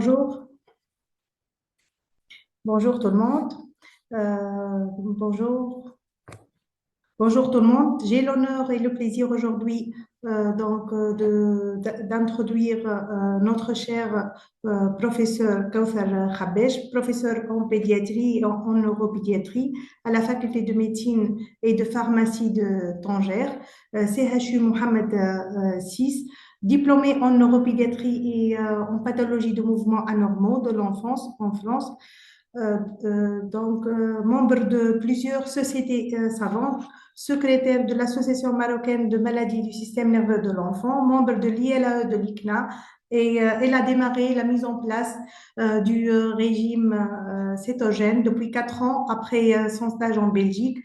Bonjour, bonjour tout le monde. Bonjour, bonjour tout le monde. J'ai l'honneur et le plaisir aujourd'hui d'introduire notre cher professeur Kauthar Khabesh, professeur en pédiatrie et en neuropédiatrie à la faculté de médecine et de pharmacie de Tanger, CHU Mohamed VI, diplômé en neuropédiatrie et en pathologie de mouvements anormaux de l'enfance en France, membre de plusieurs sociétés savantes, secrétaire de l'Association marocaine de maladies du système nerveux de l'enfant, membre de l'ILAE de l'ICNA, et elle a démarré la mise en place du régime cétogène depuis 4 ans après son stage en Belgique.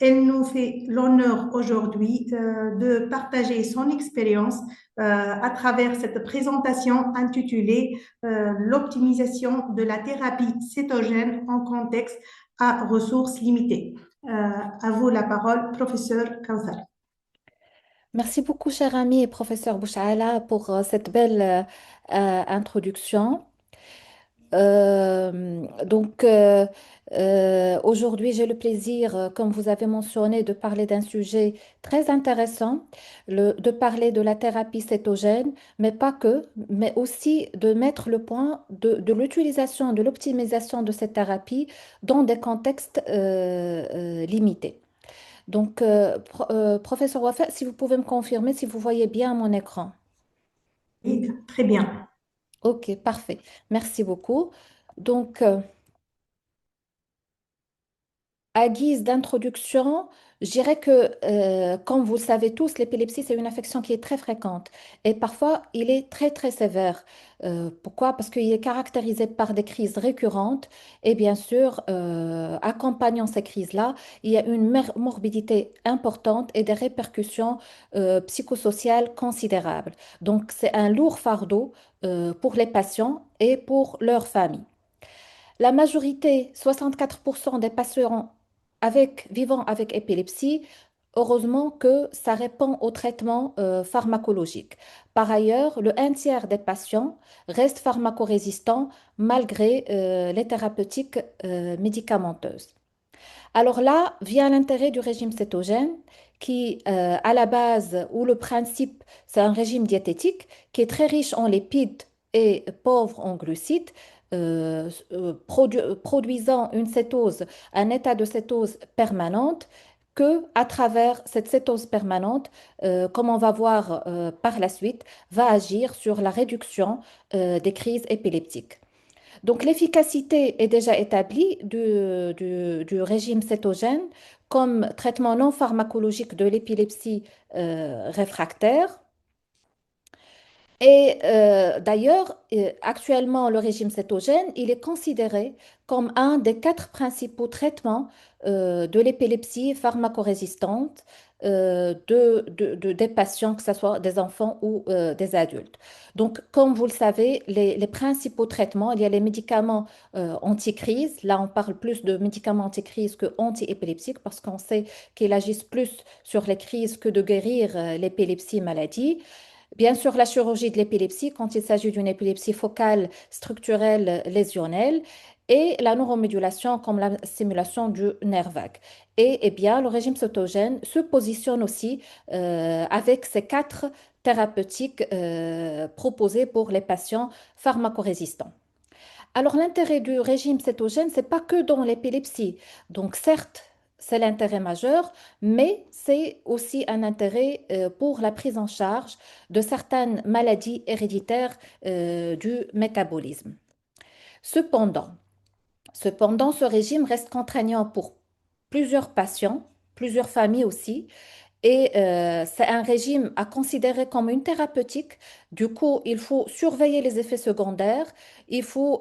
Elle nous fait l'honneur aujourd'hui de partager son expérience à travers cette présentation intitulée l'optimisation de la thérapie cétogène en contexte à ressources limitées. À vous la parole, professeur Kauthar. Merci beaucoup, cher ami et professeur Bouchaala, pour cette belle introduction. Aujourd'hui, j'ai le plaisir, comme vous avez mentionné, de parler d'un sujet très intéressant, de parler de la thérapie cétogène, mais pas que, mais aussi de mettre le point de l'utilisation, de l'optimisation de cette thérapie dans des contextes limités. Professeur Wafa, si vous pouvez me confirmer si vous voyez bien mon écran. Oui, très bien. Ok, parfait. Merci beaucoup. Donc, euh, À guise d'introduction, je dirais que, comme vous le savez tous, l'épilepsie, c'est une affection qui est très fréquente et parfois, il est très, très sévère. Pourquoi? Parce qu'il est caractérisé par des crises récurrentes et bien sûr, accompagnant ces crises-là, il y a une morbidité importante et des répercussions psychosociales considérables. Donc, c'est un lourd fardeau pour les patients et pour leurs familles. La majorité, 64% des patients vivant avec épilepsie, heureusement que ça répond au traitement pharmacologique. Par ailleurs, le un tiers des patients restent pharmacorésistants malgré les thérapeutiques médicamenteuses. Alors là vient l'intérêt du régime cétogène qui, à la base, où le principe, c'est un régime diététique qui est très riche en lipides et pauvre en glucides, produisant une cétose, un état de cétose permanente, que à travers cette cétose permanente, comme on va voir par la suite, va agir sur la réduction des crises épileptiques. Donc, l'efficacité est déjà établie du régime cétogène comme traitement non pharmacologique de l'épilepsie réfractaire. D'ailleurs, actuellement, le régime cétogène, il est considéré comme un des quatre principaux traitements de l'épilepsie pharmacorésistante des patients, que ce soit des enfants ou des adultes. Donc, comme vous le savez, les principaux traitements, il y a les médicaments anti-crise. Là, on parle plus de médicaments anti-crise que anti-épileptiques parce qu'on sait qu'ils agissent plus sur les crises que de guérir l'épilepsie maladie. Bien sûr, la chirurgie de l'épilepsie, quand il s'agit d'une épilepsie focale, structurelle, lésionnelle, et la neuromodulation comme la stimulation du nerf vague. Et bien, le régime cétogène se positionne aussi avec ces quatre thérapeutiques proposées pour les patients pharmacorésistants. Alors, l'intérêt du régime cétogène, c'est pas que dans l'épilepsie. Donc, certes, c'est l'intérêt majeur, mais c'est aussi un intérêt pour la prise en charge de certaines maladies héréditaires du métabolisme. Cependant, Cependant, ce régime reste contraignant pour plusieurs patients, plusieurs familles aussi, et c'est un régime à considérer comme une thérapeutique. Du coup, il faut surveiller les effets secondaires, il faut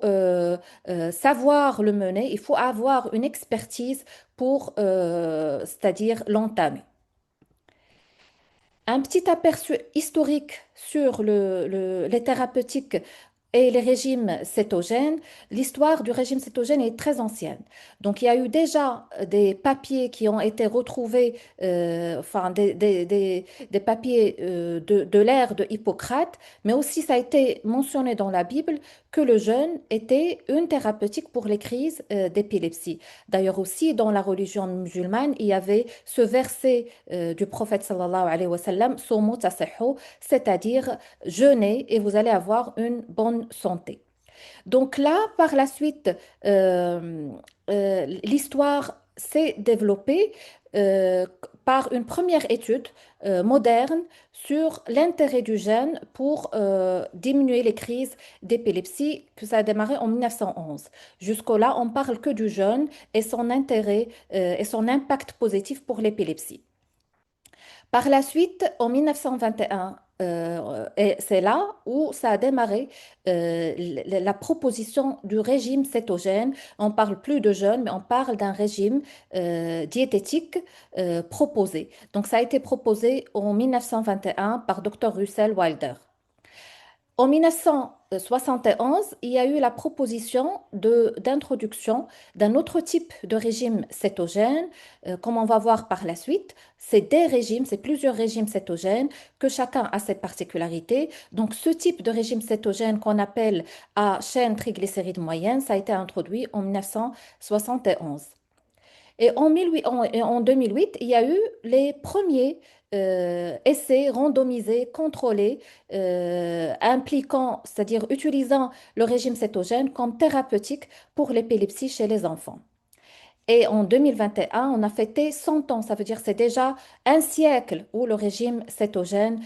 savoir le mener, il faut avoir une expertise pour, c'est-à-dire l'entamer. Un petit aperçu historique sur les thérapeutiques et les régimes cétogènes, l'histoire du régime cétogène est très ancienne. Donc, il y a eu déjà des papiers qui ont été retrouvés, enfin, des papiers de l'ère de Hippocrate, mais aussi ça a été mentionné dans la Bible que le jeûne était une thérapeutique pour les crises d'épilepsie. D'ailleurs, aussi, dans la religion musulmane, il y avait ce verset du prophète sallallahu alayhi wa sallam, Sumu tasihhu, c'est-à-dire jeûnez et vous allez avoir une bonne santé. Donc là, par la suite, euh, l'histoire s'est développée par une première étude moderne sur l'intérêt du jeûne pour diminuer les crises d'épilepsie, que ça a démarré en 1911. Jusqu'au-là, on parle que du jeûne et son intérêt et son impact positif pour l'épilepsie. Par la suite, en 1921, et c'est là où ça a démarré la proposition du régime cétogène. On ne parle plus de jeûne, mais on parle d'un régime diététique proposé. Donc ça a été proposé en 1921 par Dr. Russell Wilder. En 1971, il y a eu la proposition d'introduction d'un autre type de régime cétogène, comme on va voir par la suite. C'est des régimes, c'est plusieurs régimes cétogènes, que chacun a ses particularités. Donc, ce type de régime cétogène qu'on appelle à chaîne triglycérides moyenne, ça a été introduit en 1971. Et en 2008, il y a eu les premiers essais randomisés, contrôlés, impliquant, c'est-à-dire utilisant le régime cétogène comme thérapeutique pour l'épilepsie chez les enfants. Et en 2021, on a fêté 100 ans. Ça veut dire que c'est déjà un siècle où le régime cétogène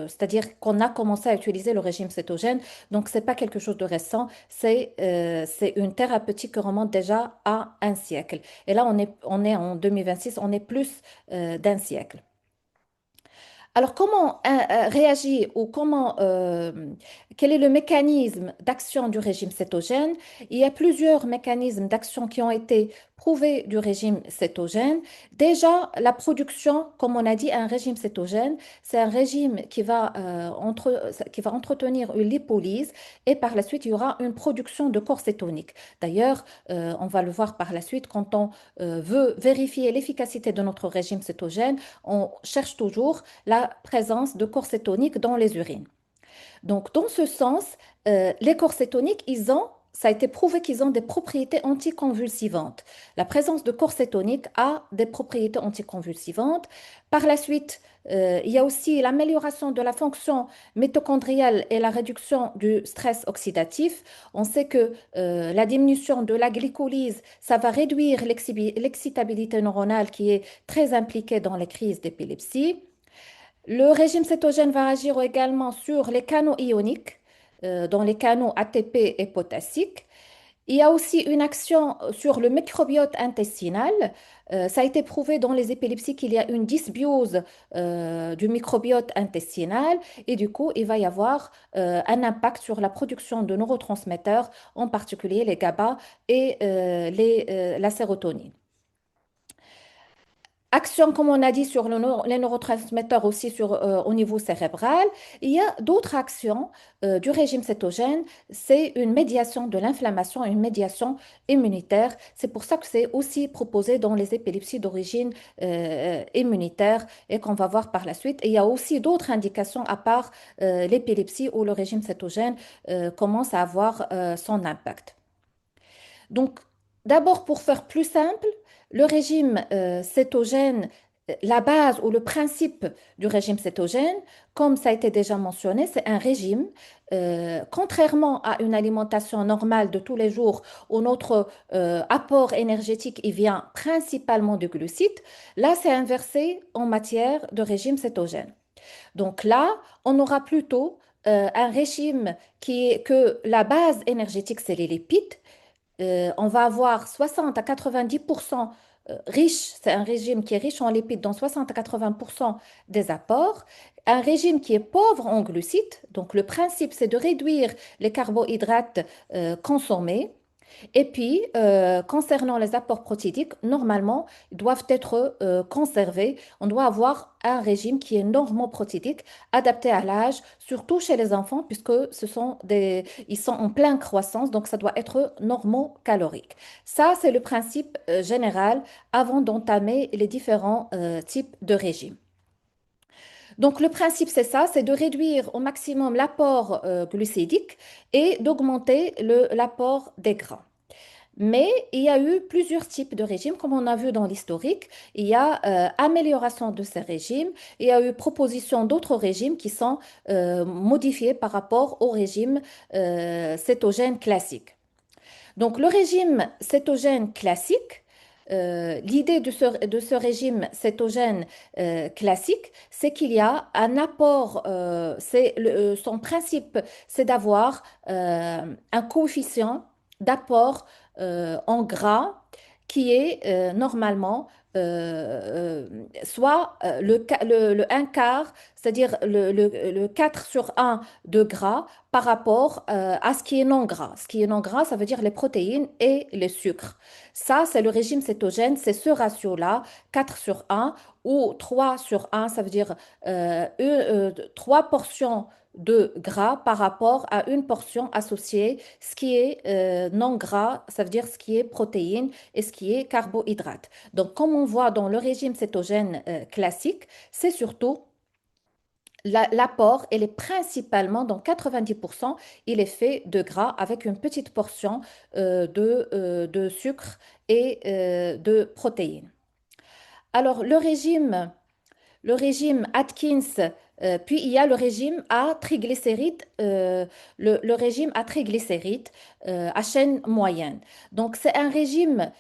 c'est-à-dire qu'on a commencé à utiliser le régime cétogène. Donc, c'est pas quelque chose de récent. C'est une thérapeutique qui remonte déjà à un siècle. Et là, on est en 2026, on est plus d'un siècle. Alors, comment réagir ou quel est le mécanisme d'action du régime cétogène? Il y a plusieurs mécanismes d'action qui ont été prouvés du régime cétogène. Déjà, la production, comme on a dit, un régime cétogène, c'est un régime qui va entretenir une lipolyse et par la suite, il y aura une production de corps cétonique. D'ailleurs, on va le voir par la suite, quand on veut vérifier l'efficacité de notre régime cétogène, on cherche toujours la présence de corps cétoniques dans les urines. Donc, dans ce sens, les corps cétoniques, ça a été prouvé qu'ils ont des propriétés anticonvulsivantes. La présence de corps cétoniques a des propriétés anticonvulsivantes. Par la suite, il y a aussi l'amélioration de la fonction mitochondriale et la réduction du stress oxydatif. On sait que la diminution de la glycolyse, ça va réduire l'excitabilité neuronale qui est très impliquée dans les crises d'épilepsie. Le régime cétogène va agir également sur les canaux ioniques, dans les canaux ATP et potassiques. Il y a aussi une action sur le microbiote intestinal. Ça a été prouvé dans les épilepsies qu'il y a une dysbiose du microbiote intestinal et du coup, il va y avoir un impact sur la production de neurotransmetteurs, en particulier les GABA et la sérotonine. Action, comme on a dit, sur les neurotransmetteurs aussi au niveau cérébral. Il y a d'autres actions du régime cétogène. C'est une médiation de l'inflammation, une médiation immunitaire. C'est pour ça que c'est aussi proposé dans les épilepsies d'origine immunitaire et qu'on va voir par la suite. Et il y a aussi d'autres indications à part l'épilepsie où le régime cétogène commence à avoir son impact. Donc, d'abord, pour faire plus simple, le régime cétogène, la base ou le principe du régime cétogène, comme ça a été déjà mentionné, c'est un régime, contrairement à une alimentation normale de tous les jours où notre apport énergétique il vient principalement de glucides, là c'est inversé en matière de régime cétogène. Donc là, on aura plutôt un régime que la base énergétique, c'est les lipides, on va avoir 60 à 90% riche, c'est un régime qui est riche en lipides dans 60 à 80% des apports, un régime qui est pauvre en glucides, donc le principe c'est de réduire les carbohydrates consommés, Et puis, concernant les apports protéiques, normalement, ils doivent être conservés. On doit avoir un régime qui est normoprotéique, adapté à l'âge, surtout chez les enfants, puisque ils sont en pleine croissance, donc ça doit être normocalorique. Ça, c'est le principe général avant d'entamer les différents types de régimes. Donc, le principe, c'est ça, c'est de réduire au maximum l'apport glucidique et d'augmenter l'apport des gras. Mais il y a eu plusieurs types de régimes, comme on a vu dans l'historique. Il y a amélioration de ces régimes. Il y a eu proposition d'autres régimes qui sont modifiés par rapport au régime cétogène classique. Donc, le régime cétogène classique, l'idée de ce régime cétogène classique, c'est qu'il y a un apport, son principe, c'est d'avoir un coefficient d'apport en gras qui est normalement soit le 1 quart, c'est-à-dire le 4 sur 1 de gras par rapport à ce qui est non gras. Ce qui est non gras, ça veut dire les protéines et les sucres. Ça, c'est le régime cétogène, c'est ce ratio-là, 4 sur 1 ou 3 sur 1, ça veut dire 3 portions de gras par rapport à une portion associée, ce qui est non gras, ça veut dire ce qui est protéines et ce qui est carbohydrate. Donc, comme on voit dans le régime cétogène classique, c'est surtout l'apport, elle est principalement, dans 90%, il est fait de gras avec une petite portion de sucre et de protéines. Alors, le régime Atkins, puis il y a le régime à triglycérides, le régime à triglycérides à chaîne moyenne. Donc, c'est un régime,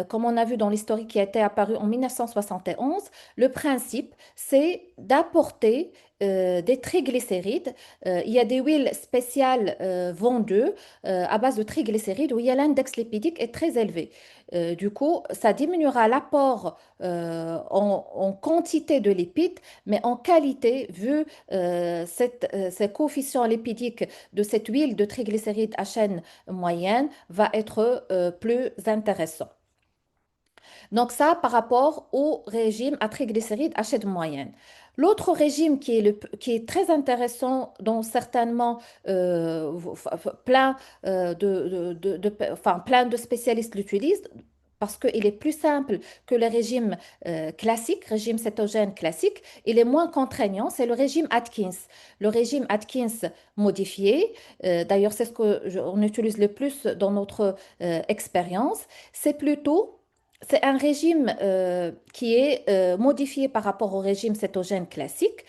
comme on a vu dans l'historique qui a été apparu en 1971. Le principe, c'est d'apporter des triglycérides. Il y a des huiles spéciales vendues à base de triglycérides où il y a l'index lipidique est très élevé. Du coup, ça diminuera l'apport en quantité de lipides, mais en qualité, vu ces coefficients lipidiques de cette huile de triglycérides à chaîne moyenne, va être plus intéressant. Donc ça, par rapport au régime à triglycérides à chaîne moyenne. L'autre régime qui est très intéressant, dont certainement plein, plein de spécialistes l'utilisent, parce qu'il est plus simple que le régime classique, régime cétogène classique, il est moins contraignant, c'est le régime Atkins. Le régime Atkins modifié, d'ailleurs c'est ce qu'on utilise le plus dans notre expérience, c'est plutôt c'est un régime qui est modifié par rapport au régime cétogène classique.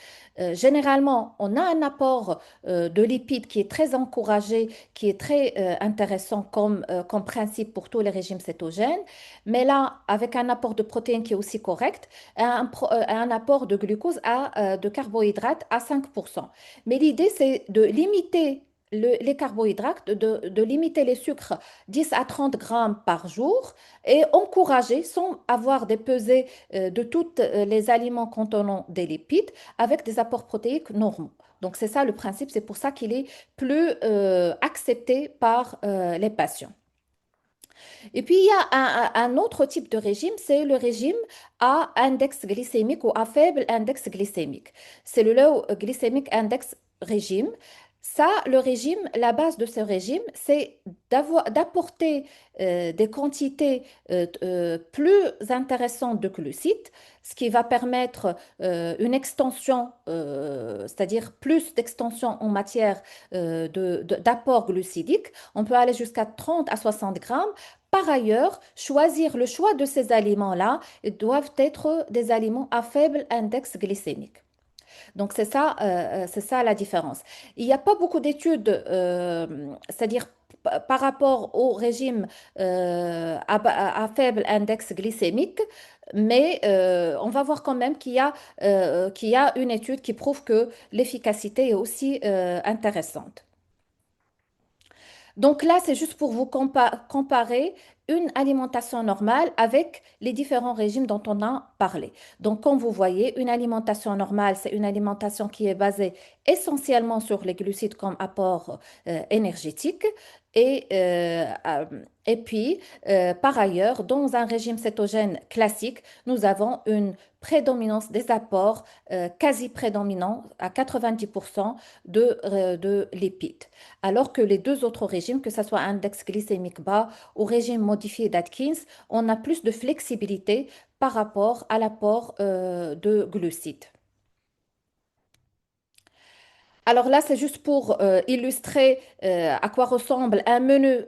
Généralement, on a un apport de lipides qui est très encouragé, qui est très intéressant comme principe pour tous les régimes cétogènes. Mais là, avec un apport de protéines qui est aussi correct, un apport de glucose de carbohydrates à 5%. Mais l'idée, c'est de limiter les carbohydrates, de limiter les sucres 10 à 30 grammes par jour et encourager, sans avoir des pesées de tous les aliments contenant des lipides, avec des apports protéiques normaux. Donc c'est ça le principe, c'est pour ça qu'il est plus accepté par les patients. Et puis il y a un autre type de régime, c'est le régime à index glycémique ou à faible index glycémique. C'est le low glycemic index régime. Ça, le régime, la base de ce régime, c'est d'apporter des quantités plus intéressantes de glucides, ce qui va permettre une extension, c'est-à-dire plus d'extension en matière d'apport glucidique. On peut aller jusqu'à 30 à 60 grammes. Par ailleurs, choisir le choix de ces aliments-là doivent être des aliments à faible index glycémique. Donc, c'est ça la différence. Il n'y a pas beaucoup d'études, c'est-à-dire par rapport au régime à faible index glycémique, mais on va voir quand même qu'il y a une étude qui prouve que l'efficacité est aussi intéressante. Donc là, c'est juste pour vous comparer une alimentation normale avec les différents régimes dont on a parlé. Donc, comme vous voyez, une alimentation normale, c'est une alimentation qui est basée essentiellement sur les glucides comme apport énergétique. Et, euh, euh, et puis, par ailleurs, dans un régime cétogène classique, nous avons une prédominance des apports quasi prédominants à 90% de lipides. Alors que les deux autres régimes, que ce soit index glycémique bas ou régime modifié d'Atkins, on a plus de flexibilité par rapport à l'apport de glucides. Alors là, c'est juste pour illustrer à quoi ressemble un menu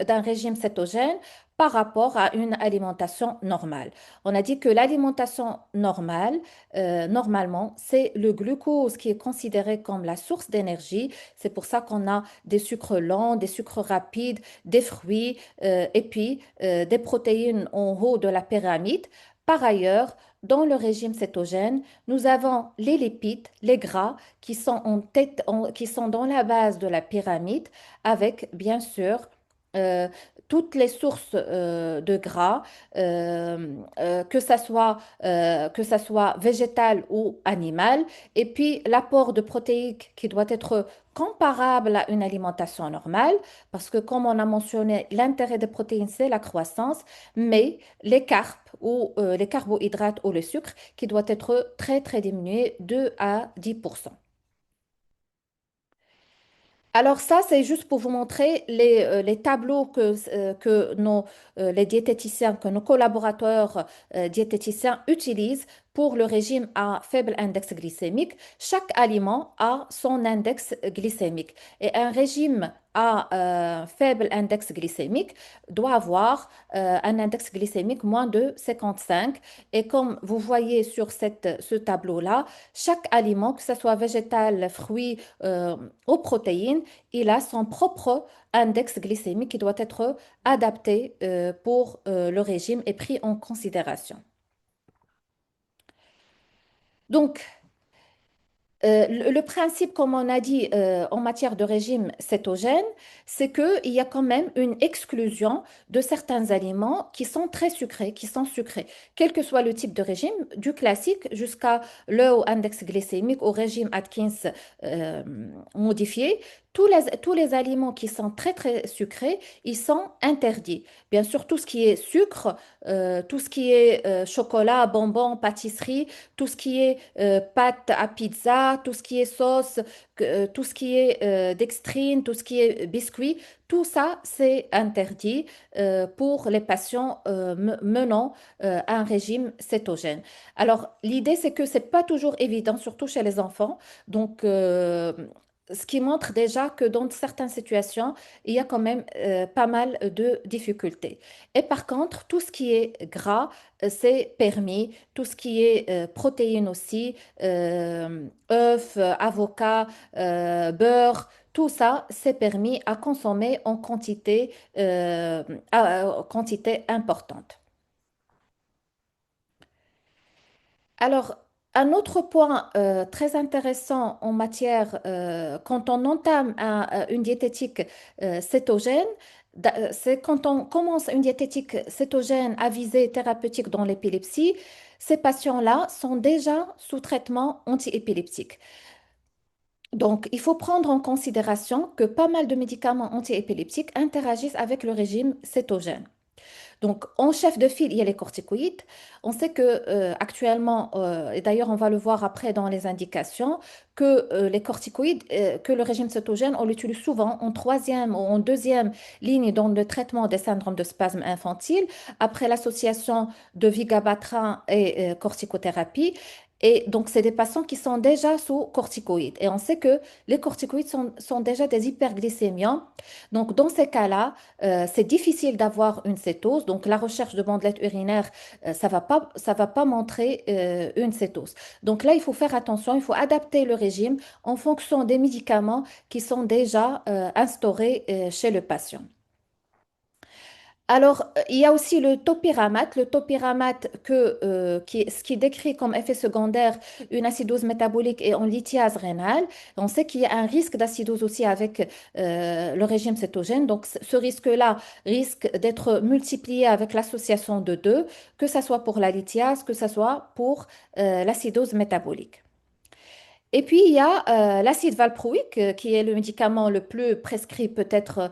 d'un régime cétogène par rapport à une alimentation normale. On a dit que l'alimentation normale, normalement, c'est le glucose qui est considéré comme la source d'énergie. C'est pour ça qu'on a des sucres lents, des sucres rapides, des fruits et puis des protéines en haut de la pyramide. Par ailleurs, dans le régime cétogène, nous avons les lipides, les gras, qui sont en tête, qui sont dans la base de la pyramide, avec bien sûr euh, toutes les sources de gras, que ça soit végétal ou animal, et puis l'apport de protéines qui doit être comparable à une alimentation normale, parce que comme on a mentionné, l'intérêt des protéines, c'est la croissance, mais les carbs ou les carbohydrates ou le sucre qui doit être très très diminué 2 à 10%. Alors ça, c'est juste pour vous montrer les tableaux que les diététiciens, que nos collaborateurs diététiciens utilisent pour le régime à faible index glycémique. Chaque aliment a son index glycémique. Et un régime à faible index glycémique doit avoir un index glycémique moins de 55. Et comme vous voyez sur ce tableau-là, chaque aliment, que ce soit végétal, fruits, aux protéines, il a son propre index glycémique qui doit être adapté pour le régime et pris en considération. Donc, le principe, comme on a dit en matière de régime cétogène, c'est qu'il y a quand même une exclusion de certains aliments qui sont très sucrés, qui sont sucrés, quel que soit le type de régime, du classique jusqu'à low index glycémique au régime Atkins euh, modifié. Tous les aliments qui sont très très sucrés, ils sont interdits. Bien sûr, tout ce qui est sucre, tout ce qui est chocolat, bonbons, pâtisserie, tout ce qui est pâte à pizza, tout ce qui est sauce, tout ce qui est dextrine, tout ce qui est biscuit, tout ça, c'est interdit pour les patients menant un régime cétogène. Alors, l'idée, c'est que c'est pas toujours évident, surtout chez les enfants. Donc, ce qui montre déjà que dans certaines situations, il y a quand même pas mal de difficultés. Et par contre, tout ce qui est gras, c'est permis. Tout ce qui est protéines aussi, œufs, avocats, beurre, tout ça, c'est permis à consommer en quantité importante. Alors, un autre point très intéressant en matière, quand on entame une diététique cétogène, c'est quand on commence une diététique cétogène à visée thérapeutique dans l'épilepsie, ces patients-là sont déjà sous traitement antiépileptique. Donc, il faut prendre en considération que pas mal de médicaments antiépileptiques interagissent avec le régime cétogène. Donc, en chef de file, il y a les corticoïdes. On sait que actuellement, et d'ailleurs on va le voir après dans les indications, que les corticoïdes, que le régime cétogène, on l'utilise souvent en troisième ou en deuxième ligne dans le traitement des syndromes de spasme infantile, après l'association de vigabatrin et corticothérapie. Et donc, c'est des patients qui sont déjà sous corticoïdes. Et on sait que les corticoïdes sont déjà des hyperglycémiants. Donc, dans ces cas-là, c'est difficile d'avoir une cétose. Donc, la recherche de bandelettes urinaires, ça va pas montrer une cétose. Donc là, il faut faire attention. Il faut adapter le régime en fonction des médicaments qui sont déjà instaurés chez le patient. Alors, il y a aussi le topiramate. Le topiramate, ce qui décrit comme effet secondaire une acidose métabolique et en lithiase rénale. On sait qu'il y a un risque d'acidose aussi avec le régime cétogène. Donc, ce risque-là risque d'être multiplié avec l'association de deux, que ce soit pour la lithiase, que ce soit pour l'acidose métabolique. Et puis, il y a l'acide valproïque, qui est le médicament le plus prescrit peut-être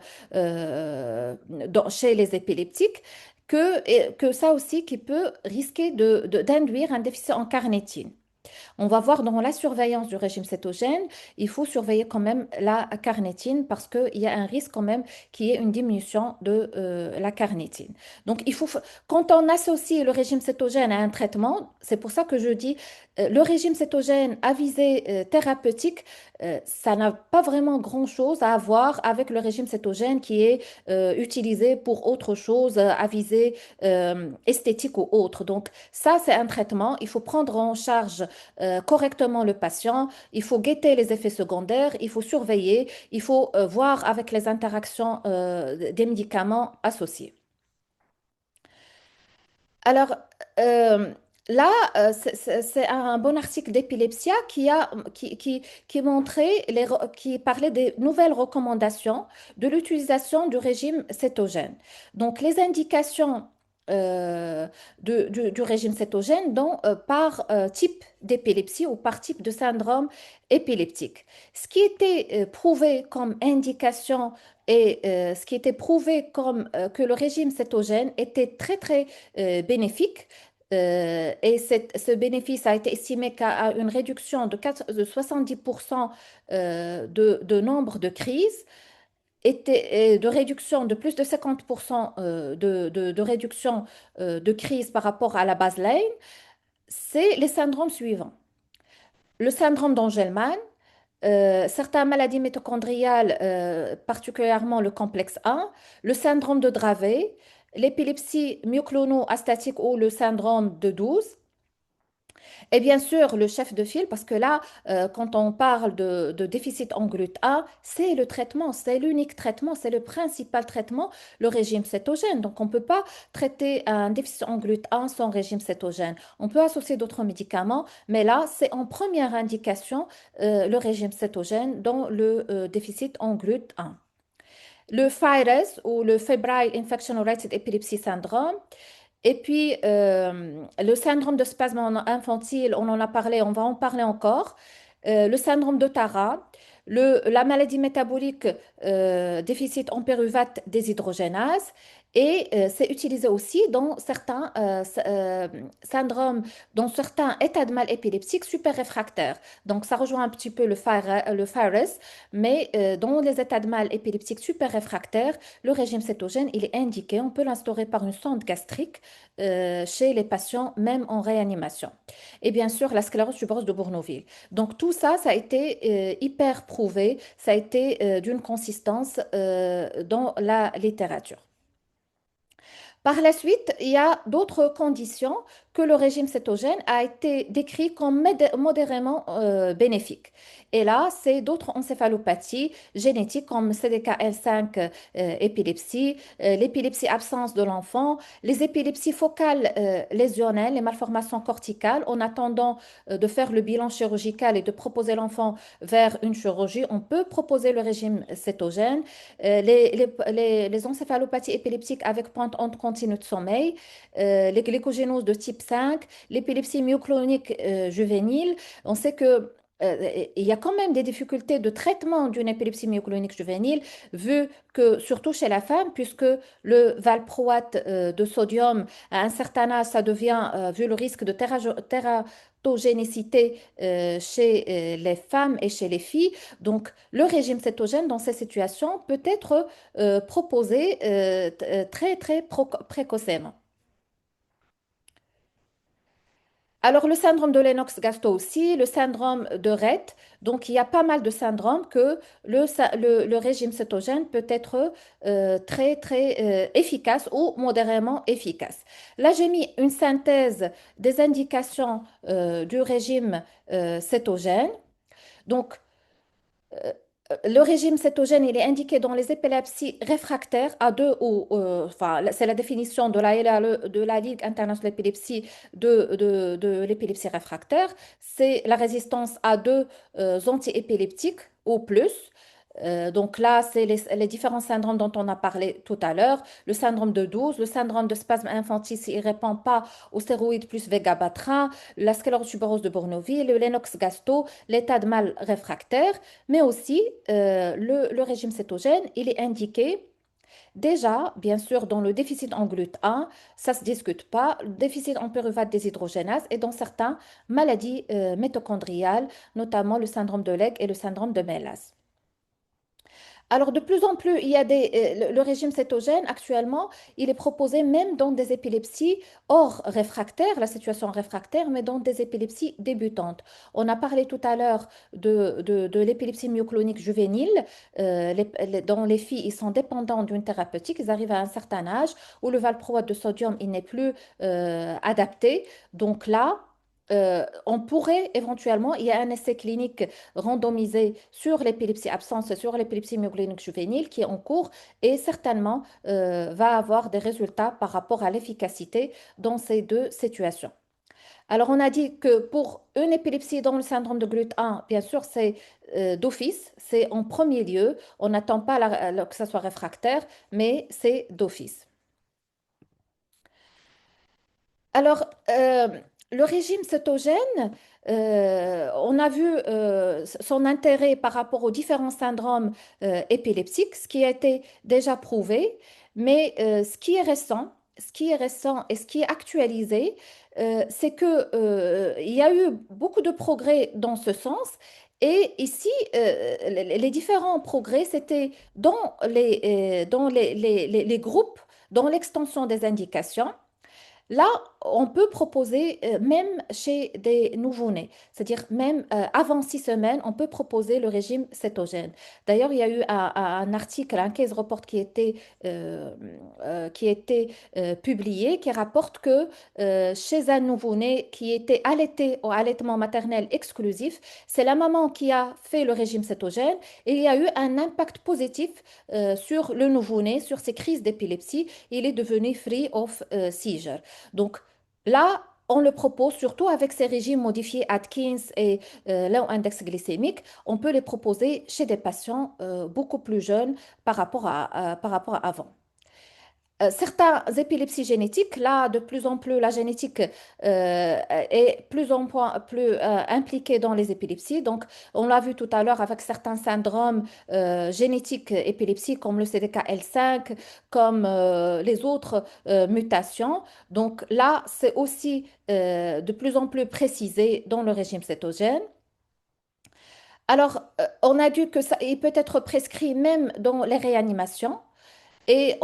chez les épileptiques, que ça aussi qui peut risquer d'induire un déficit en carnitine. On va voir dans la surveillance du régime cétogène, il faut surveiller quand même la carnitine parce qu'il y a un risque quand même qu'il y ait une diminution de la carnitine. Donc, quand on associe le régime cétogène à un traitement, c'est pour ça que je dis le régime cétogène à visée thérapeutique, ça n'a pas vraiment grand-chose à voir avec le régime cétogène qui est utilisé pour autre chose, à visée esthétique ou autre. Donc, ça, c'est un traitement. Il faut prendre en charge correctement le patient, il faut guetter les effets secondaires, il faut surveiller, il faut voir avec les interactions des médicaments associés. Alors, euh, là, c'est un bon article d'Epilepsia qui montrait, qui parlait des nouvelles recommandations de l'utilisation du régime cétogène. Donc, les indications du régime cétogène par type d'épilepsie ou par type de syndrome épileptique. Ce qui était prouvé comme indication et ce qui était prouvé comme que le régime cétogène était très, très bénéfique. Ce bénéfice a été estimé qu'à une réduction de 70% de nombre de crises, et de réduction de plus de 50% de réduction de crises par rapport à la baseline, c'est les syndromes suivants. Le syndrome d'Angelman, certaines maladies mitochondriales, particulièrement le complexe 1, le syndrome de Dravet, l'épilepsie myoclono-astatique ou le syndrome de 12. Et bien sûr, le chef de file, parce que là, quand on parle de déficit en GLUT1, c'est le traitement, c'est l'unique traitement, c'est le principal traitement, le régime cétogène. Donc, on ne peut pas traiter un déficit en GLUT1 sans régime cétogène. On peut associer d'autres médicaments, mais là, c'est en première indication le régime cétogène dans le déficit en GLUT1. Le FIRES ou le Febrile Infection Related Epilepsy Syndrome, et puis, le syndrome de spasme infantile, on en a parlé, on va en parler encore. Le syndrome de Tara, la maladie métabolique déficit en pyruvate déshydrogénase. Et c'est utilisé aussi dans certains syndromes, dans certains états de mal épileptiques super réfractaires. Donc, ça rejoint un petit peu le FIRES, mais dans les états de mal épileptiques super réfractaires, le régime cétogène, il est indiqué. On peut l'instaurer par une sonde gastrique chez les patients, même en réanimation. Et bien sûr, la sclérose tubereuse de Bournonville. Donc tout ça, ça a été hyper prouvé, ça a été d'une consistance dans la littérature. Par la suite, il y a d'autres conditions que le régime cétogène a été décrit comme modérément bénéfique. Et là, c'est d'autres encéphalopathies génétiques comme CDKL5 épilepsie, l'épilepsie absence de l'enfant, les épilepsies focales lésionnelles, les malformations corticales. En attendant de faire le bilan chirurgical et de proposer l'enfant vers une chirurgie, on peut proposer le régime cétogène. Les encéphalopathies épileptiques avec pointe continue de sommeil, les glycogénoses de type 5, l'épilepsie myoclonique juvénile. On sait que il y a quand même des difficultés de traitement d'une épilepsie myoclonique juvénile, vu que, surtout chez la femme, puisque le valproate de sodium, à un certain âge, ça devient, vu le risque de tératogénicité chez les femmes et chez les filles. Donc, le régime cétogène dans ces situations peut être proposé très, très précocement. Alors, le syndrome de Lennox-Gastaut aussi, le syndrome de Rett. Donc, il y a pas mal de syndromes que le régime cétogène peut être très, très efficace ou modérément efficace. Là, j'ai mis une synthèse des indications du régime cétogène. Donc, Le régime cétogène, il est indiqué dans les épilepsies réfractaires à deux ou, enfin, c'est la définition de la LAE, de la Ligue internationale de l'épilepsie, de l'épilepsie réfractaire. C'est la résistance à deux antiépileptiques ou plus. Donc là, c'est les différents syndromes dont on a parlé tout à l'heure. Le syndrome de 12, le syndrome de spasme infantile s'il ne répond pas aux stéroïdes plus Vegabatrin, la sclérose tubereuse de Bournonville, le Lennox-Gastaut, l'état de mal réfractaire, mais aussi le régime cétogène, il est indiqué déjà, bien sûr, dans le déficit en GLUT1, ça ne se discute pas, le déficit en pyruvate déshydrogénase et dans certaines maladies mitochondriales, notamment le syndrome de Legg et le syndrome de Mélas. Alors, de plus en plus, il y a le régime cétogène, actuellement, il est proposé même dans des épilepsies hors réfractaires, la situation réfractaire, mais dans des épilepsies débutantes. On a parlé tout à l'heure de l'épilepsie myoclonique juvénile, dont les filles, ils sont dépendants d'une thérapeutique, ils arrivent à un certain âge où le valproate de sodium, il n'est plus adapté. Donc là, on pourrait éventuellement, il y a un essai clinique randomisé sur l'épilepsie absence, sur l'épilepsie myoclonique juvénile qui est en cours et certainement va avoir des résultats par rapport à l'efficacité dans ces deux situations. Alors, on a dit que pour une épilepsie dans le syndrome de GLUT1, bien sûr, c'est d'office, c'est en premier lieu. On n'attend pas que ça soit réfractaire, mais c'est d'office. Alors, le régime cétogène, on a vu son intérêt par rapport aux différents syndromes épileptiques, ce qui a été déjà prouvé, mais ce qui est récent et ce qui est actualisé, c'est que il y a eu beaucoup de progrès dans ce sens. Et ici, les différents progrès, c'était dans les groupes, dans l'extension des indications. Là, on peut proposer même chez des nouveau-nés, c'est-à-dire même avant 6 semaines, on peut proposer le régime cétogène. D'ailleurs, il y a eu un article, un case report euh, qui était publié qui rapporte que chez un nouveau-né qui était allaité au allaitement maternel exclusif, c'est la maman qui a fait le régime cétogène et il y a eu un impact positif sur le nouveau-né, sur ses crises d'épilepsie. Il est devenu free of seizure. Donc là, on le propose surtout avec ces régimes modifiés Atkins et low index glycémique. On peut les proposer chez des patients beaucoup plus jeunes par rapport à avant. Certains épilepsies génétiques, là, de plus en plus, la génétique est plus impliquée dans les épilepsies. Donc, on l'a vu tout à l'heure avec certains syndromes génétiques épilepsiques comme le CDKL5, comme les autres mutations. Donc, là, c'est aussi de plus en plus précisé dans le régime cétogène. Alors, on a dit que ça il peut être prescrit même dans les réanimations. Et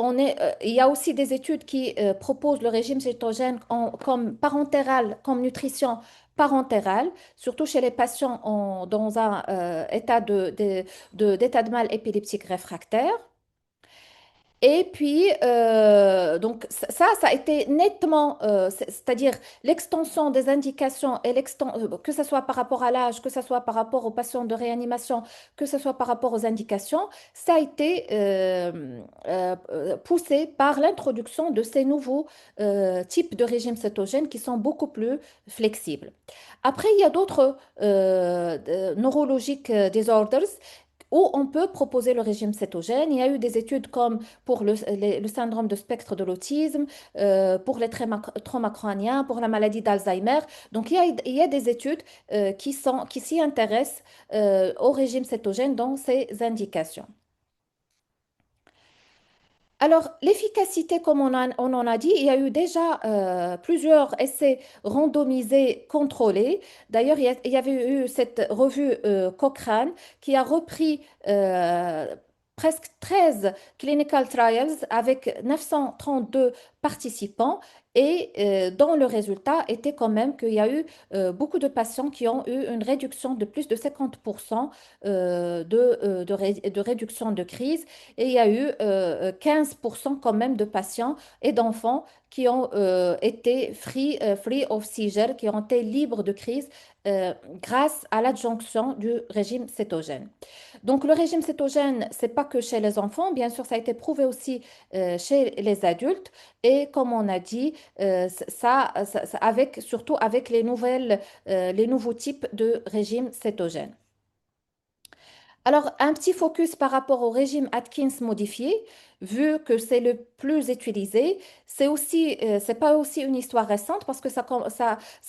il y a aussi des études qui proposent le régime cétogène comme parentéral, comme nutrition parentérale, surtout chez les patients dans un état d'état de mal épileptique réfractaire. Et puis, donc ça a été nettement, c'est-à-dire l'extension des indications et que ce soit par rapport à l'âge, que ce soit par rapport aux patients de réanimation, que ce soit par rapport aux indications, ça a été poussé par l'introduction de ces nouveaux types de régimes cétogènes qui sont beaucoup plus flexibles. Après, il y a d'autres neurologiques disorders où on peut proposer le régime cétogène. Il y a eu des études comme pour le syndrome de spectre de l'autisme, pour les traumas crâniens, pour la maladie d'Alzheimer. Donc, il y a des études qui s'y intéressent au régime cétogène dans ces indications. Alors, l'efficacité, comme on en a dit, il y a eu déjà plusieurs essais randomisés contrôlés. D'ailleurs, il y avait eu cette revue Cochrane qui a repris presque 13 clinical trials avec 932 participants et dont le résultat était quand même qu'il y a eu beaucoup de patients qui ont eu une réduction de plus de 50% de réduction de crise et il y a eu 15% quand même de patients et d'enfants qui ont été free of seizure, qui ont été libres de crise grâce à l'adjonction du régime cétogène. Donc, le régime cétogène, c'est pas que chez les enfants, bien sûr, ça a été prouvé aussi chez les adultes. Et comme on a dit, avec, surtout avec les nouveaux types de régime cétogène. Alors, un petit focus par rapport au régime Atkins modifié, vu que c'est le plus utilisé, c'est pas aussi une histoire récente parce que ça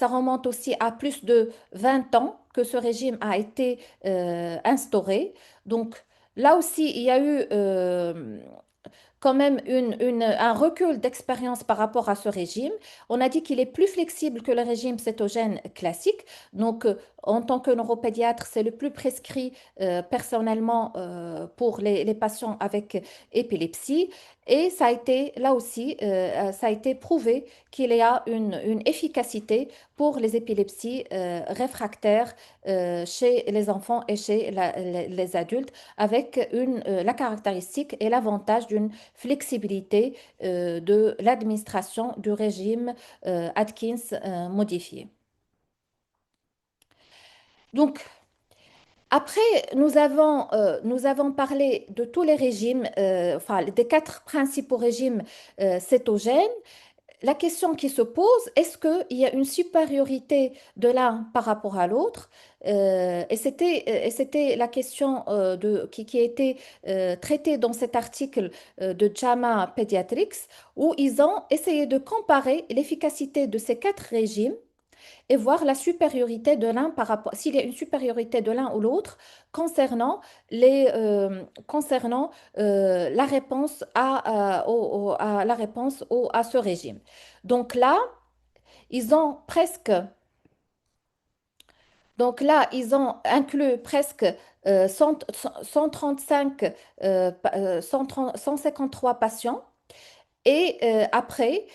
remonte aussi à plus de 20 ans que ce régime a été instauré. Donc, là aussi, il y a eu quand même un recul d'expérience par rapport à ce régime. On a dit qu'il est plus flexible que le régime cétogène classique. Donc, en tant que neuropédiatre, c'est le plus prescrit personnellement pour les patients avec épilepsie. Et ça a été, là aussi, ça a été prouvé qu'il y a une efficacité pour les épilepsies réfractaires chez les enfants et chez les adultes, avec la caractéristique et l'avantage d'une flexibilité de l'administration du régime Atkins modifié. Donc, après, nous avons parlé de tous les régimes, enfin des quatre principaux régimes cétogènes. La question qui se pose, est-ce qu'il y a une supériorité de l'un par rapport à l'autre? Et c'était la question qui a été traitée dans cet article de JAMA Pediatrics, où ils ont essayé de comparer l'efficacité de ces quatre régimes et voir la supériorité de l'un par rapport, s'il y a une supériorité de l'un ou l'autre concernant la réponse à ce régime. Donc là, ils ont presque, donc là, ils ont inclus presque 100 135, 153 patients et après,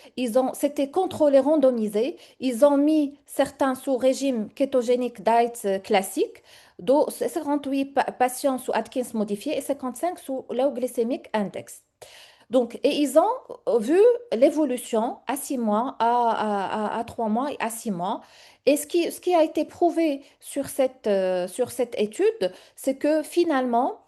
c'était contrôlé, randomisé. Ils ont mis certains sous régime kétogénique diet classique, dont 58 patients sous Atkins modifié et 55 sous low glycemic index. Donc, et ils ont vu l'évolution à 6 mois, à 3 mois et à 6 mois. Et ce qui a été prouvé sur cette étude, c'est que finalement,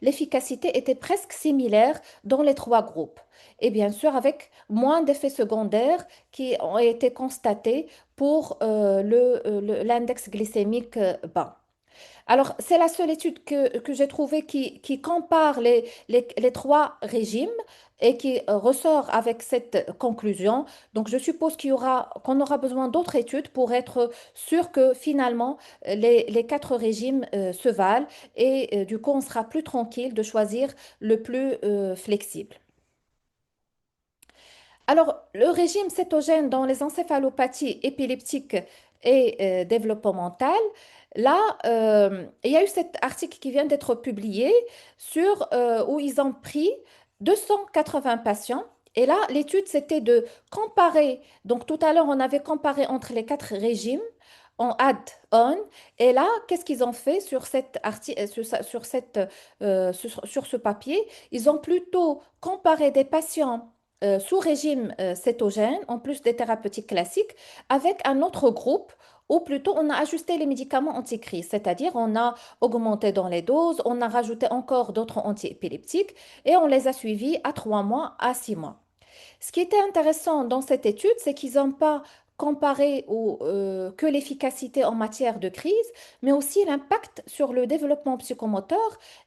l'efficacité était presque similaire dans les trois groupes. Et bien sûr, avec moins d'effets secondaires qui ont été constatés pour l'index glycémique bas. Alors, c'est la seule étude que j'ai trouvée qui compare les trois régimes et qui ressort avec cette conclusion. Donc, je suppose qu'on aura besoin d'autres études pour être sûr que finalement, les quatre régimes se valent et du coup, on sera plus tranquille de choisir le plus flexible. Alors, le régime cétogène dans les encéphalopathies épileptiques et développementales, là, il y a eu cet article qui vient d'être publié où ils ont pris 280 patients. Et là, l'étude, c'était de comparer. Donc, tout à l'heure, on avait comparé entre les quatre régimes en add-on. Et là, qu'est-ce qu'ils ont fait sur cet article, sur ce papier? Ils ont plutôt comparé des patients sous régime cétogène, en plus des thérapeutiques classiques, avec un autre groupe, ou plutôt on a ajusté les médicaments anticrise, c'est-à-dire on a augmenté dans les doses, on a rajouté encore d'autres antiépileptiques et on les a suivis à 3 mois, à 6 mois. Ce qui était intéressant dans cette étude, c'est qu'ils n'ont pas comparé que l'efficacité en matière de crise, mais aussi l'impact sur le développement psychomoteur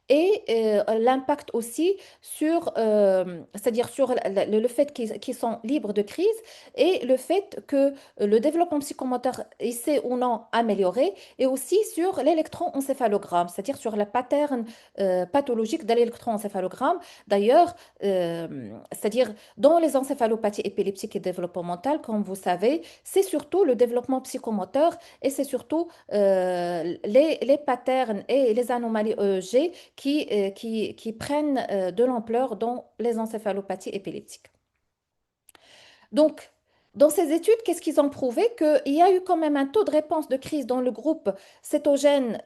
et l'impact aussi c'est-à-dire sur le fait qu'ils sont libres de crise et le fait que le développement psychomoteur s'est ou non amélioré et aussi sur l'électroencéphalogramme, c'est-à-dire sur la pattern pathologique de l'électroencéphalogramme. D'ailleurs, c'est-à-dire dans les encéphalopathies épileptiques et développementales, comme vous savez, c'est surtout le développement psychomoteur et c'est surtout les patterns et les anomalies EEG qui prennent de l'ampleur dans les encéphalopathies épileptiques. Donc, dans ces études, qu'est-ce qu'ils ont prouvé? Qu'il y a eu quand même un taux de réponse de crise dans le groupe cétogène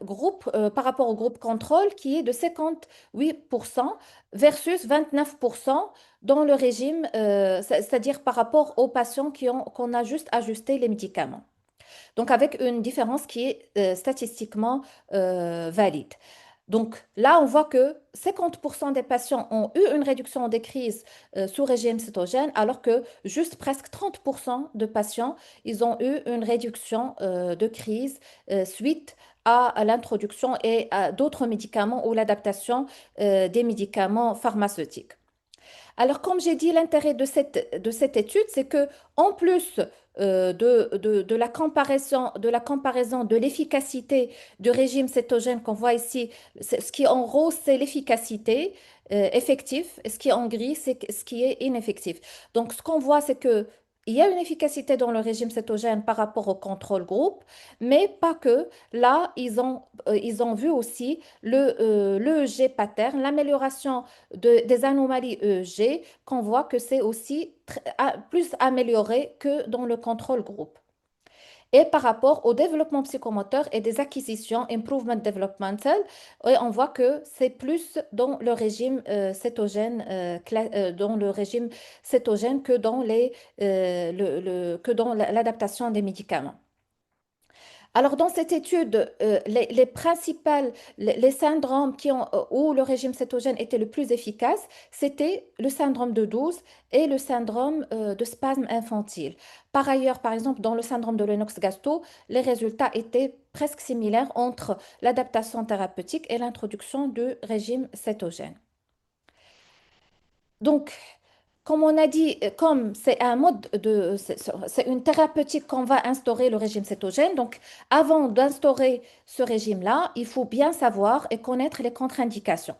par rapport au groupe contrôle qui est de 58% versus 29% dans le régime, c'est-à-dire par rapport aux patients qu'on a juste ajusté les médicaments. Donc avec une différence qui est statistiquement valide. Donc là, on voit que 50% des patients ont eu une réduction des crises sous régime cétogène, alors que juste presque 30% de patients, ils ont eu une réduction de crise suite à l'introduction et à d'autres médicaments ou l'adaptation des médicaments pharmaceutiques. Alors, comme j'ai dit, l'intérêt de cette étude, c'est que en plus de la comparaison de l'efficacité du régime cétogène qu'on voit ici, ce qui est en rose, c'est l'efficacité effective, et ce qui est en gris, c'est ce qui est ineffectif. Donc, ce qu'on voit, c'est que il y a une efficacité dans le régime cétogène par rapport au contrôle groupe, mais pas que. Là, ils ont vu aussi l'EEG pattern, l'amélioration des anomalies EEG, qu'on voit que c'est aussi plus amélioré que dans le contrôle groupe. Et par rapport au développement psychomoteur et des acquisitions, improvement developmental, on voit que c'est plus dans le régime cétogène, dans le régime cétogène que dans que dans l'adaptation des médicaments. Alors, dans cette étude, les syndromes où le régime cétogène était le plus efficace, c'était le syndrome de 12 et le syndrome de spasme infantile. Par ailleurs, par exemple, dans le syndrome de Lennox-Gastaut, les résultats étaient presque similaires entre l'adaptation thérapeutique et l'introduction du régime cétogène. Donc, comme on a dit, comme c'est une thérapeutique qu'on va instaurer le régime cétogène. Donc, avant d'instaurer ce régime-là, il faut bien savoir et connaître les contre-indications.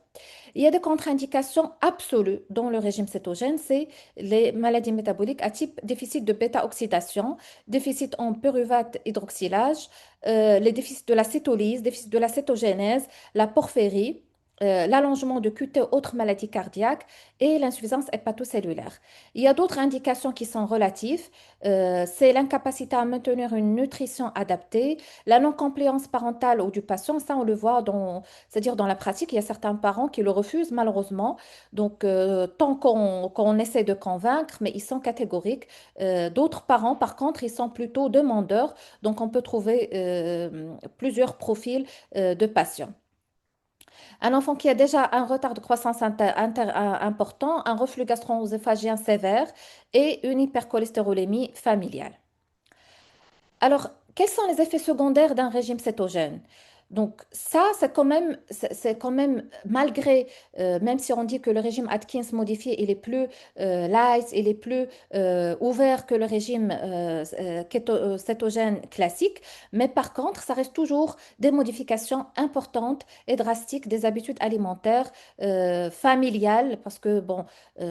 Il y a des contre-indications absolues dans le régime cétogène, c'est les maladies métaboliques à type déficit de bêta-oxydation, déficit en pyruvate hydroxylase, les déficits de la cétolyse, déficit de la cétogénèse, la porphyrie, l'allongement de QT, autres maladies cardiaques et l'insuffisance hépatocellulaire. Il y a d'autres indications qui sont relatives. C'est l'incapacité à maintenir une nutrition adaptée, la non-compliance parentale ou du patient. Ça, on le voit c'est-à-dire dans la pratique, il y a certains parents qui le refusent malheureusement. Donc, tant qu'on essaie de convaincre, mais ils sont catégoriques. D'autres parents, par contre, ils sont plutôt demandeurs. Donc, on peut trouver plusieurs profils de patients. Un enfant qui a déjà un retard de croissance important, un reflux gastro-œsophagien sévère et une hypercholestérolémie familiale. Alors, quels sont les effets secondaires d'un régime cétogène? Donc ça, c'est quand même malgré, même si on dit que le régime Atkins modifié, il est plus light, il est plus ouvert que le régime cétogène classique, mais par contre, ça reste toujours des modifications importantes et drastiques des habitudes alimentaires familiales, parce que bon,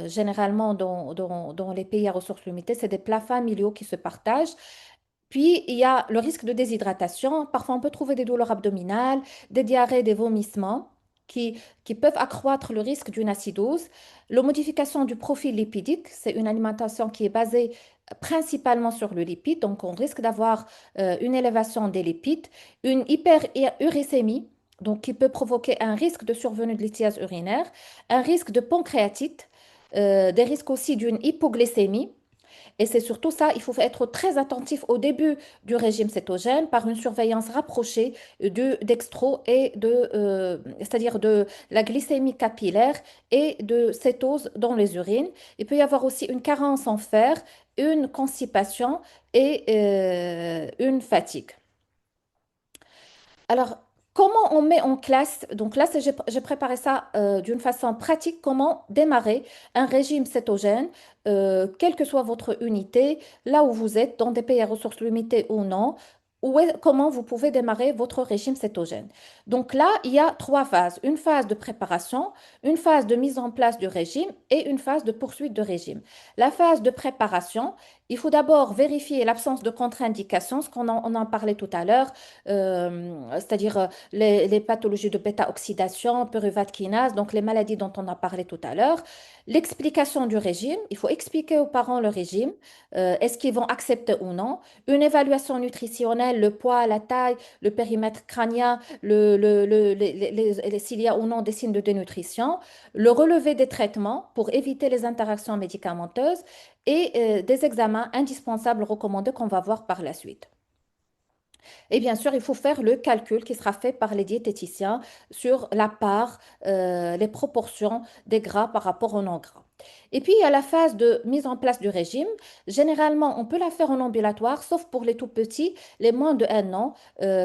généralement dans les pays à ressources limitées, c'est des plats familiaux qui se partagent. Puis, il y a le risque de déshydratation. Parfois, on peut trouver des douleurs abdominales, des diarrhées, des vomissements qui peuvent accroître le risque d'une acidose. La modification du profil lipidique, c'est une alimentation qui est basée principalement sur le lipide, donc on risque d'avoir une élévation des lipides, une hyperuricémie, donc qui peut provoquer un risque de survenue de lithiase urinaire, un risque de pancréatite, des risques aussi d'une hypoglycémie. Et c'est surtout ça, il faut être très attentif au début du régime cétogène par une surveillance rapprochée du dextro et c'est-à-dire de la glycémie capillaire et de cétose dans les urines. Il peut y avoir aussi une carence en fer, une constipation et une fatigue. Alors, comment on met en classe? Donc là, j'ai préparé ça d'une façon pratique, comment démarrer un régime cétogène, quelle que soit votre unité, là où vous êtes, dans des pays à ressources limitées ou non, comment vous pouvez démarrer votre régime cétogène. Donc là, il y a trois phases. Une phase de préparation, une phase de mise en place du régime et une phase de poursuite de régime. La phase de préparation, Il faut d'abord vérifier l'absence de contre-indications, ce on en parlait tout à l'heure, c'est-à-dire les pathologies de bêta-oxydation, pyruvate kinase, donc les maladies dont on a parlé tout à l'heure. L'explication du régime, il faut expliquer aux parents le régime, est-ce qu'ils vont accepter ou non. Une évaluation nutritionnelle, le poids, la taille, le périmètre crânien, s'il y a ou non des signes de dénutrition, le relevé des traitements pour éviter les interactions médicamenteuses et des examens indispensables recommandés qu'on va voir par la suite. Et bien sûr, il faut faire le calcul qui sera fait par les diététiciens sur la part, les proportions des gras par rapport aux non-gras. Et puis, il y a la phase de mise en place du régime. Généralement, on peut la faire en ambulatoire, sauf pour les tout petits, les moins de 1 an.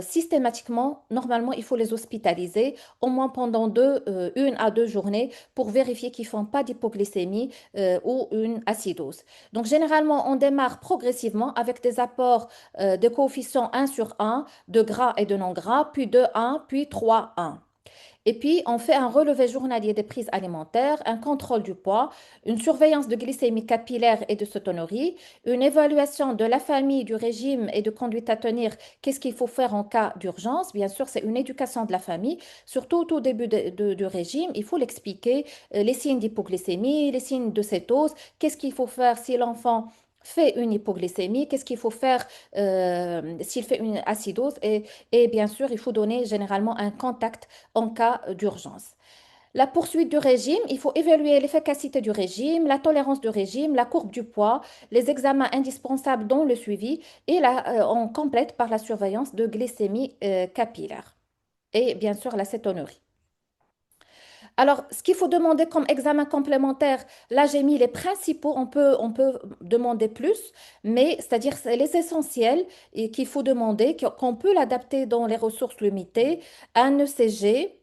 Systématiquement, normalement, il faut les hospitaliser au moins pendant 1 à 2 journées pour vérifier qu'ils ne font pas d'hypoglycémie ou une acidose. Donc, généralement, on démarre progressivement avec des apports de coefficients 1 sur 1 de gras et de non gras, puis 2, 1, puis 3, 1. Et puis, on fait un relevé journalier des prises alimentaires, un contrôle du poids, une surveillance de glycémie capillaire et de cétonurie, une évaluation de la famille, du régime et de conduite à tenir, qu'est-ce qu'il faut faire en cas d'urgence. Bien sûr, c'est une éducation de la famille, surtout au tout début du régime. Il faut l'expliquer, les signes d'hypoglycémie, les signes de cétose, qu'est-ce qu'il faut faire si l'enfant fait une hypoglycémie, qu'est-ce qu'il faut faire s'il fait une acidose et bien sûr, il faut donner généralement un contact en cas d'urgence. La poursuite du régime, il faut évaluer l'efficacité du régime, la tolérance du régime, la courbe du poids, les examens indispensables dont le suivi et on complète par la surveillance de glycémie capillaire et bien sûr la cétonurie. Alors, ce qu'il faut demander comme examen complémentaire, là j'ai mis les principaux, on peut demander plus, mais c'est-à-dire c'est les essentiels et qu'il faut demander, qu'on peut l'adapter dans les ressources limitées, un ECG,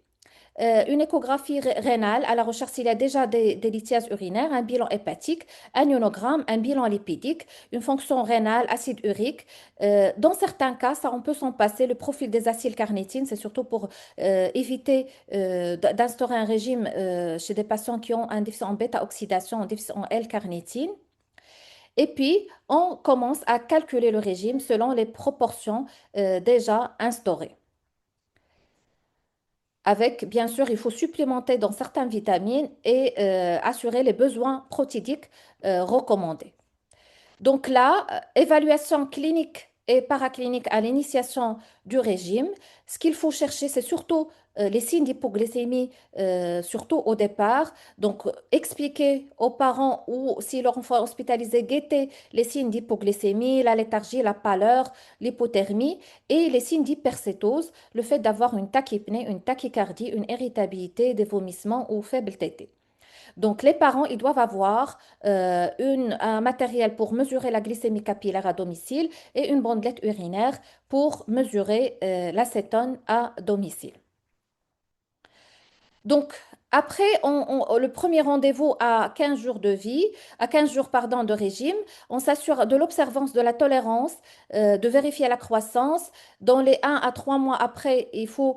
une échographie rénale à la recherche s'il y a déjà des lithiases urinaires, un bilan hépatique, un ionogramme, un bilan lipidique, une fonction rénale, acide urique. Dans certains cas, ça, on peut s'en passer. Le profil des acylcarnitine, c'est surtout pour éviter d'instaurer un régime chez des patients qui ont un déficit en bêta-oxydation, un déficit en L-carnitine. Et puis, on commence à calculer le régime selon les proportions déjà instaurées. Avec, bien sûr, il faut supplémenter dans certaines vitamines et assurer les besoins protidiques recommandés. Donc là, évaluation clinique et paraclinique à l'initiation du régime. Ce qu'il faut chercher, c'est surtout les signes d'hypoglycémie, surtout au départ. Donc, expliquer aux parents ou si leur enfant est hospitalisé, guetter les signes d'hypoglycémie, la léthargie, la pâleur, l'hypothermie et les signes d'hypercétose, le fait d'avoir une tachypnée, une tachycardie, une irritabilité, des vomissements ou faible tétée. Donc, les parents, ils doivent avoir un matériel pour mesurer la glycémie capillaire à domicile et une bandelette urinaire pour mesurer l'acétone à domicile. Donc, après le premier rendez-vous à 15 jours de vie, à 15 jours pardon, de régime, on s'assure de l'observance de la tolérance, de vérifier la croissance. Dans les 1 à 3 mois après, il faut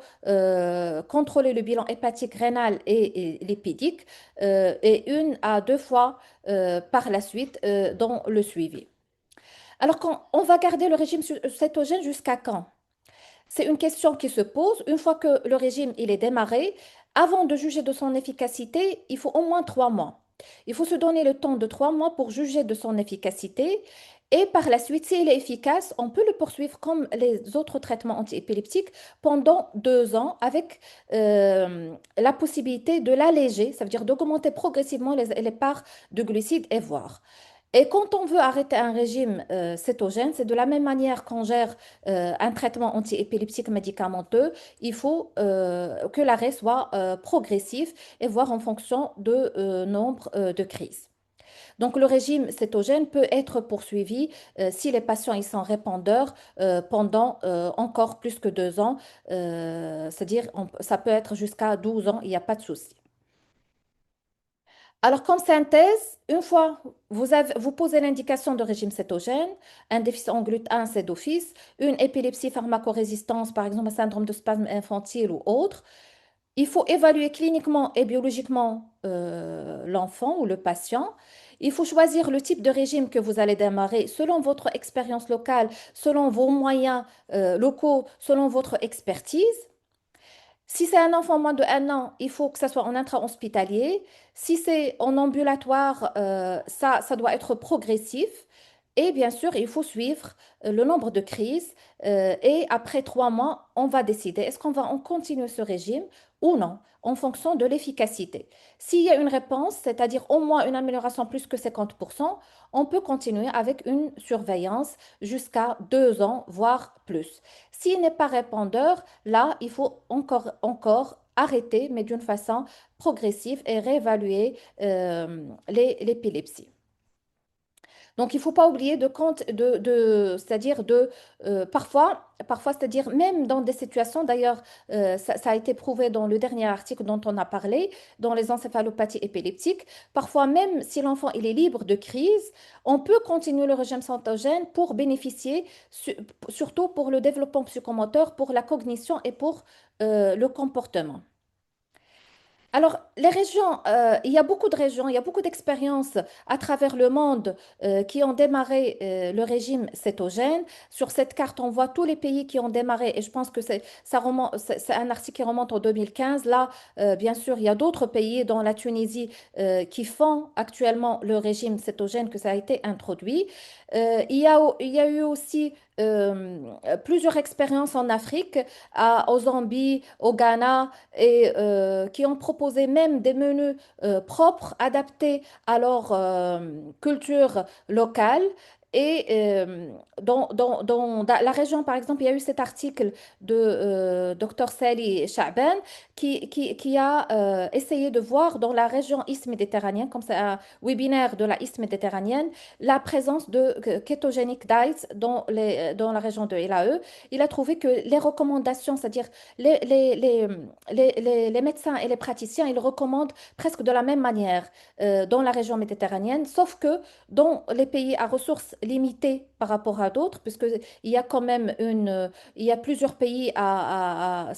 contrôler le bilan hépatique, rénal et lipidique et 1 à 2 fois par la suite dans le suivi. Alors, on va garder le régime cétogène jusqu'à quand? C'est une question qui se pose. Une fois que le régime il est démarré, avant de juger de son efficacité, il faut au moins 3 mois. Il faut se donner le temps de 3 mois pour juger de son efficacité. Et par la suite, s'il est efficace, on peut le poursuivre comme les autres traitements antiépileptiques pendant 2 ans avec la possibilité de l'alléger, ça veut dire d'augmenter progressivement les parts de glucides et voir. Et quand on veut arrêter un régime cétogène, c'est de la même manière qu'on gère un traitement antiépileptique médicamenteux. Il faut que l'arrêt soit progressif et voir en fonction de nombre de crises. Donc, le régime cétogène peut être poursuivi si les patients ils sont répondeurs pendant encore plus que 2 ans. C'est-à-dire, ça peut être jusqu'à 12 ans, il n'y a pas de souci. Alors, comme synthèse, une fois vous posez l'indication de régime cétogène, un déficit en GLUT1, c'est d'office, une épilepsie pharmacorésistance, par exemple un syndrome de spasme infantile ou autre, il faut évaluer cliniquement et biologiquement l'enfant ou le patient. Il faut choisir le type de régime que vous allez démarrer selon votre expérience locale, selon vos moyens locaux, selon votre expertise. Si c'est un enfant moins de 1 an, il faut que ça soit en intra-hospitalier. Si c'est en ambulatoire, ça doit être progressif. Et bien sûr, il faut suivre le nombre de crises. Et après 3 mois, on va décider est-ce qu'on va en continuer ce régime ou non, en fonction de l'efficacité. S'il y a une réponse, c'est-à-dire au moins une amélioration plus que 50%, on peut continuer avec une surveillance jusqu'à 2 ans, voire plus. S'il n'est pas répondeur, là, il faut encore arrêter, mais d'une façon progressive et réévaluer l'épilepsie. Donc, il ne faut pas oublier c'est-à-dire parfois, c'est-à-dire même dans des situations, d'ailleurs, ça a été prouvé dans le dernier article dont on a parlé, dans les encéphalopathies épileptiques, parfois même si l'enfant il est libre de crise, on peut continuer le régime centogène pour bénéficier, surtout pour le développement psychomoteur, pour la cognition et pour le comportement. Alors, les régions, il y a beaucoup de régions, il y a beaucoup d'expériences à travers le monde qui ont démarré le régime cétogène. Sur cette carte, on voit tous les pays qui ont démarré et je pense que c'est un article qui remonte en 2015. Là, bien sûr, il y a d'autres pays, dont la Tunisie, qui font actuellement le régime cétogène, que ça a été introduit. Il y a eu aussi plusieurs expériences en Afrique, au Zambie, au Ghana, et qui ont proposé même des menus propres, adaptés à leur culture locale. Et dans la région, par exemple, il y a eu cet article de Dr Sally Chaban qui a essayé de voir dans la région ist-méditerranéenne, comme c'est un webinaire de la ist-méditerranéenne, la présence de ketogenic diets dans la région de LAE. Il a trouvé que les recommandations, c'est-à-dire les, les, les, les médecins et les praticiens, ils recommandent presque de la même manière dans la région méditerranéenne, sauf que dans les pays à ressources limitées par rapport à d'autres, puisqu'il y a quand même il y a plusieurs pays à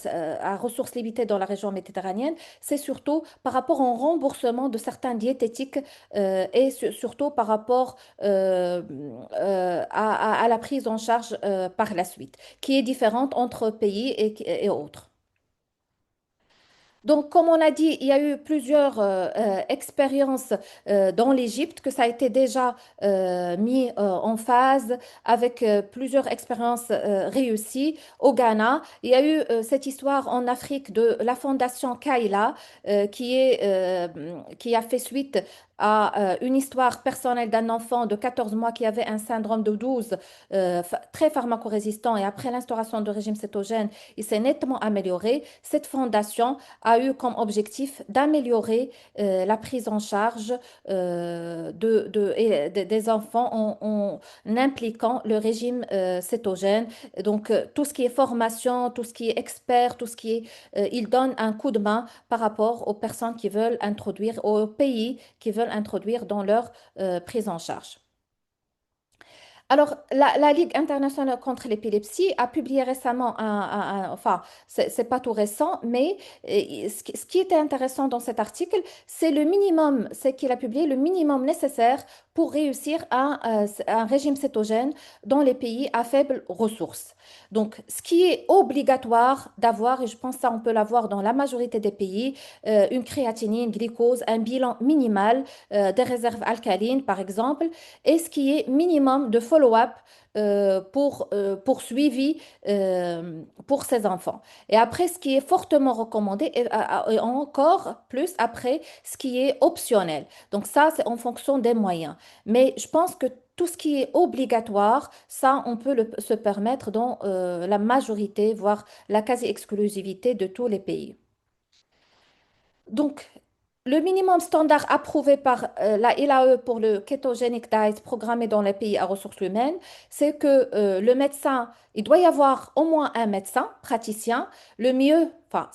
ressources limitées dans la région méditerranéenne, c'est surtout par rapport au remboursement de certains diététiques et surtout par rapport à la prise en charge par la suite, qui est différente entre pays et autres. Donc, comme on a dit, il y a eu plusieurs expériences dans l'Égypte, que ça a été déjà mis en phase avec plusieurs expériences réussies. Au Ghana, il y a eu cette histoire en Afrique de la fondation Kaila, qui a fait suite à une histoire personnelle d'un enfant de 14 mois qui avait un syndrome de 12 très pharmacorésistant, et après l'instauration de régime cétogène, il s'est nettement amélioré. Cette fondation a eu comme objectif d'améliorer la prise en charge des enfants en impliquant le régime cétogène. Donc, tout ce qui est formation, tout ce qui est expert, tout ce qui est... il donne un coup de main par rapport aux personnes qui veulent introduire, aux pays qui veulent introduire dans leur prise en charge. Alors, la Ligue internationale contre l'épilepsie a publié récemment enfin, c'est pas tout récent, mais ce qui était intéressant dans cet article, c'est le minimum, c'est qu'il a publié le minimum nécessaire pour réussir un régime cétogène dans les pays à faibles ressources. Donc, ce qui est obligatoire d'avoir, et je pense que ça on peut l'avoir dans la majorité des pays, une créatinine, glucose, un bilan minimal, des réserves alcalines par exemple, et ce qui est minimum de follow-up pour suivi pour ces enfants. Et après, ce qui est fortement recommandé, et encore plus après, ce qui est optionnel. Donc ça, c'est en fonction des moyens. Mais je pense que tout ce qui est obligatoire, ça, on peut se permettre dans la majorité, voire la quasi-exclusivité de tous les pays. Donc, le minimum standard approuvé par la LAE pour le ketogenic diet programmé dans les pays à ressources humaines, c'est que le médecin, il doit y avoir au moins un médecin praticien. Le mieux, enfin,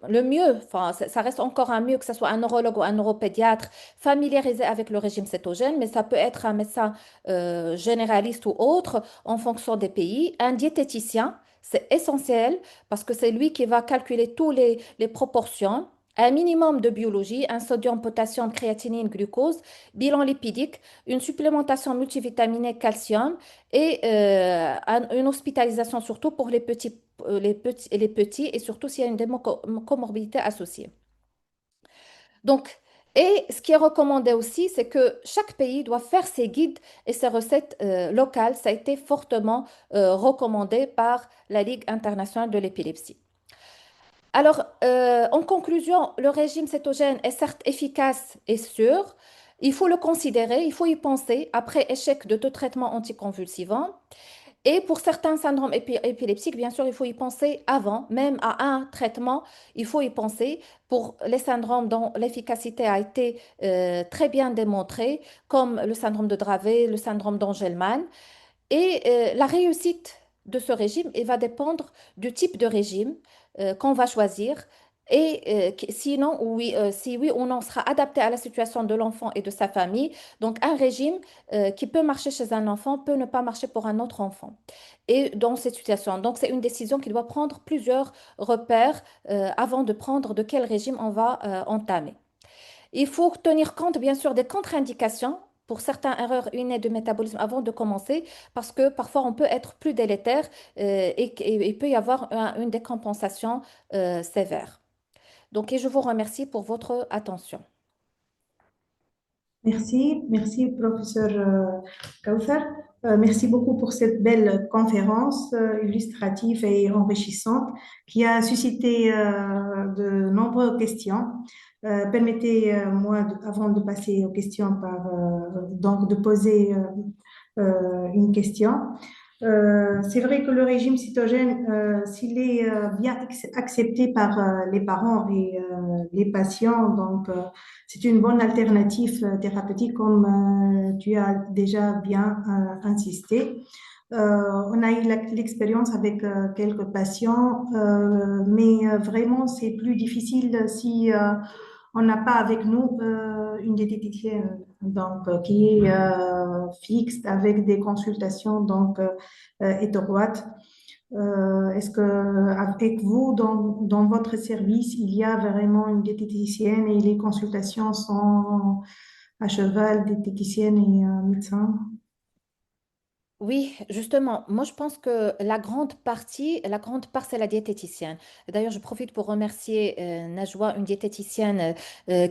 le mieux, enfin, ça reste encore un mieux que ce soit un neurologue ou un neuropédiatre familiarisé avec le régime cétogène, mais ça peut être un médecin généraliste ou autre en fonction des pays. Un diététicien, c'est essentiel parce que c'est lui qui va calculer toutes les proportions, un minimum de biologie, un sodium, potassium, créatinine, glucose, bilan lipidique, une supplémentation multivitaminée, calcium et une hospitalisation surtout pour les petits et surtout s'il y a une comorbidité associée. Donc, et ce qui est recommandé aussi, c'est que chaque pays doit faire ses guides et ses recettes locales. Ça a été fortement recommandé par la Ligue internationale de l'épilepsie. Alors, en conclusion, le régime cétogène est certes efficace et sûr. Il faut le considérer, il faut y penser après échec de tout traitement anticonvulsivant. Et pour certains syndromes épileptiques, bien sûr, il faut y penser avant, même à un traitement, il faut y penser pour les syndromes dont l'efficacité a été très bien démontrée, comme le syndrome de Dravet, le syndrome d'Angelman. Et la réussite de ce régime, il va dépendre du type de régime qu'on va choisir. Et sinon, oui, si oui ou non sera adapté à la situation de l'enfant et de sa famille. Donc, un régime qui peut marcher chez un enfant peut ne pas marcher pour un autre enfant. Et dans cette situation, donc c'est une décision qui doit prendre plusieurs repères avant de prendre de quel régime on va entamer. Il faut tenir compte, bien sûr, des contre-indications pour certaines erreurs innées de métabolisme avant de commencer, parce que parfois on peut être plus délétère et il peut y avoir une décompensation sévère. Donc, et je vous remercie pour votre attention. Merci, professeur Kauthar. Merci beaucoup pour cette belle conférence illustrative et enrichissante qui a suscité de nombreuses questions. Permettez-moi, avant de passer aux questions, donc de poser une question. C'est vrai que le régime cytogène, s'il est bien accepté par les parents et les patients, donc c'est une bonne alternative thérapeutique comme tu as déjà bien insisté. On a eu l'expérience avec quelques patients, mais vraiment c'est plus difficile si on n'a pas avec nous une diététicienne donc qui est fixe avec des consultations donc étroites. Est-ce que avec vous dans votre service il y a vraiment une diététicienne et les consultations sont à cheval diététicienne et médecin? Oui, justement, moi je pense que la grande part, c'est la diététicienne. D'ailleurs, je profite pour remercier Najwa, une diététicienne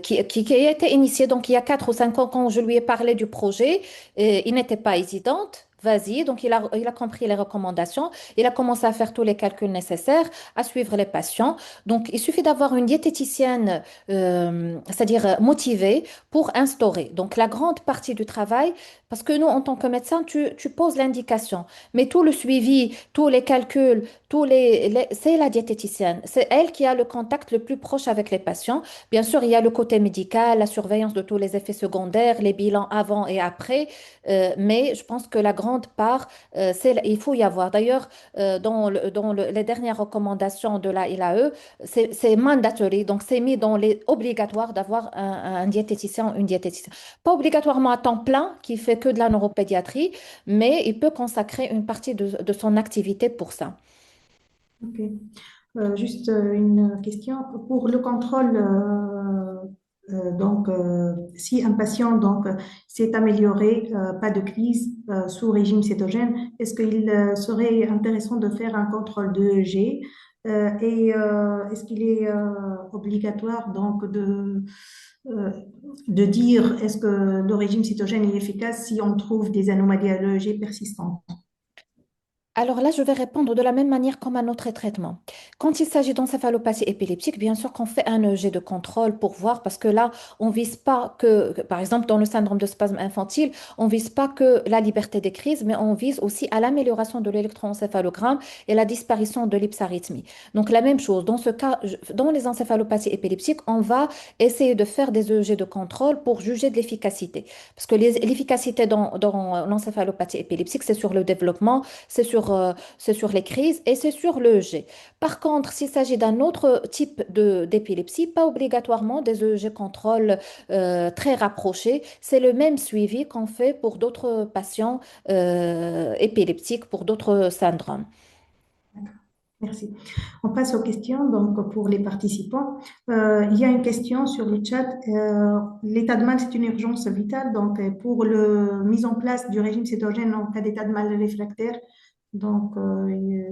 qui a été initiée donc il y a 4 ou 5 ans quand je lui ai parlé du projet. Il n'était pas hésitante. Vas-y, donc il a compris les recommandations, il a commencé à faire tous les calculs nécessaires, à suivre les patients. Donc, il suffit d'avoir une diététicienne, c'est-à-dire motivée, pour instaurer. Donc, la grande partie du travail, parce que nous, en tant que médecin, tu poses l'indication. Mais tout le suivi, tous les calculs, c'est la diététicienne. C'est elle qui a le contact le plus proche avec les patients. Bien sûr, il y a le côté médical, la surveillance de tous les effets secondaires, les bilans avant et après. Mais je pense que la grande part, il faut y avoir. D'ailleurs, les dernières recommandations de la ILAE, c'est mandatory. Donc, c'est mis dans les obligatoires d'avoir un diététicien ou une diététicienne. Pas obligatoirement à temps plein, qui fait que de la neuropédiatrie, mais il peut consacrer une partie de son activité pour ça. Ok. Juste une question. Pour le contrôle, si un patient s'est amélioré, pas de crise sous régime cétogène, est-ce qu'il serait intéressant de faire un contrôle de EEG et est-ce qu'il est obligatoire euh, de dire est-ce que le régime cétogène est efficace si on trouve des anomalies à l'EEG persistantes? Alors là, je vais répondre de la même manière comme un autre traitement. Quand il s'agit d'encéphalopathie épileptique, bien sûr qu'on fait un EEG de contrôle pour voir, parce que là, on vise pas par exemple, dans le syndrome de spasme infantile, on vise pas que la liberté des crises, mais on vise aussi à l'amélioration de l'électroencéphalogramme et la disparition de l'hypsarythmie. Donc la même chose, dans ce cas, dans les encéphalopathies épileptiques, on va essayer de faire des EEG de contrôle pour juger de l'efficacité. Parce que l'efficacité dans l'encéphalopathie épileptique, c'est sur le développement, c'est sur les crises et c'est sur le G. Par contre, s'il s'agit d'un autre type d'épilepsie, pas obligatoirement des EEG contrôle très rapprochés. C'est le même suivi qu'on fait pour d'autres patients épileptiques, pour d'autres syndromes. Merci. On passe aux questions. Donc, pour les participants, il y a une question sur le chat. L'état de mal, c'est une urgence vitale. Donc, pour la mise en place du régime cétogène en cas d'état de mal réfractaire, donc,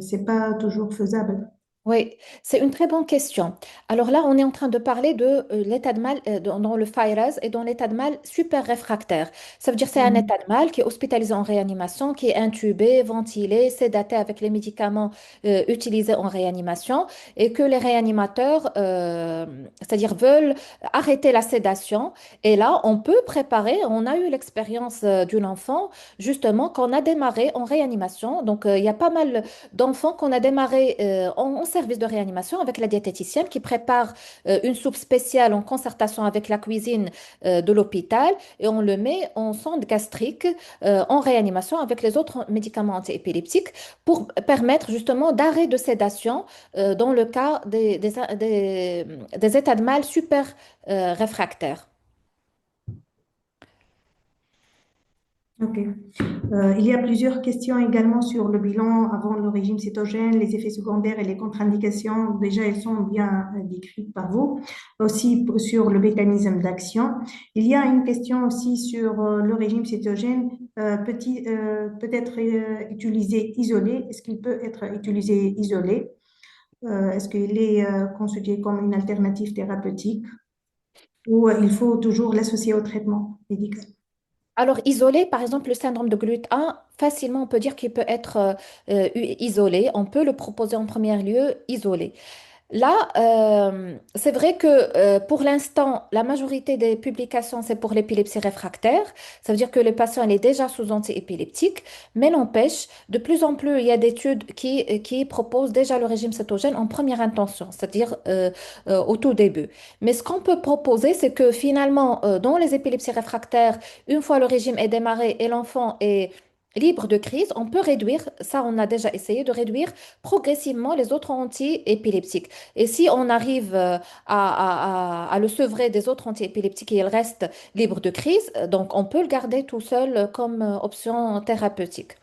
c'est pas toujours faisable. Oui, c'est une très bonne question. Alors là, on est en train de parler de l'état de mal dans le FIRAS et dans l'état de mal super réfractaire. Ça veut dire que c'est un état Mhm. de mal qui est hospitalisé en réanimation, qui est intubé, ventilé, sédaté avec les médicaments utilisés en réanimation et que les réanimateurs, c'est-à-dire veulent arrêter la sédation. Et là, on peut préparer, on a eu l'expérience d'une enfant justement qu'on a démarré en réanimation. Donc, il y a pas mal d'enfants qu'on a démarré en service de réanimation avec la diététicienne qui prépare une soupe spéciale en concertation avec la cuisine de l'hôpital et on le met en sonde gastrique en réanimation avec les autres médicaments antiépileptiques pour permettre justement d'arrêt de sédation dans le cas des états de mal super réfractaires. Ok. Il y a plusieurs questions également sur le bilan avant le régime cétogène, les effets secondaires et les contre-indications. Déjà, elles sont bien décrites par vous. Aussi sur le mécanisme d'action. Il y a une question aussi sur le régime cétogène. Peut-être utilisé isolé. Est-ce qu'il peut être utilisé isolé? Est-ce qu'il est considéré comme une alternative thérapeutique ou il faut toujours l'associer au traitement médical? Alors, isolé, par exemple, le syndrome de Glut 1, facilement, on peut dire qu'il peut être isolé. On peut le proposer en premier lieu isolé. Là, c'est vrai que pour l'instant, la majorité des publications, c'est pour l'épilepsie réfractaire. Ça veut dire que le patient il est déjà sous antiépileptique, mais n'empêche, de plus en plus, il y a d'études qui proposent déjà le régime cétogène en première intention, c'est-à-dire au tout début. Mais ce qu'on peut proposer, c'est que finalement, dans les épilepsies réfractaires, une fois le régime est démarré et l'enfant est libre de crise, on peut réduire, ça on a déjà essayé de réduire progressivement les autres anti-épileptiques. Et si on arrive à le sevrer des autres antiépileptiques et il reste libre de crise, donc on peut le garder tout seul comme option thérapeutique.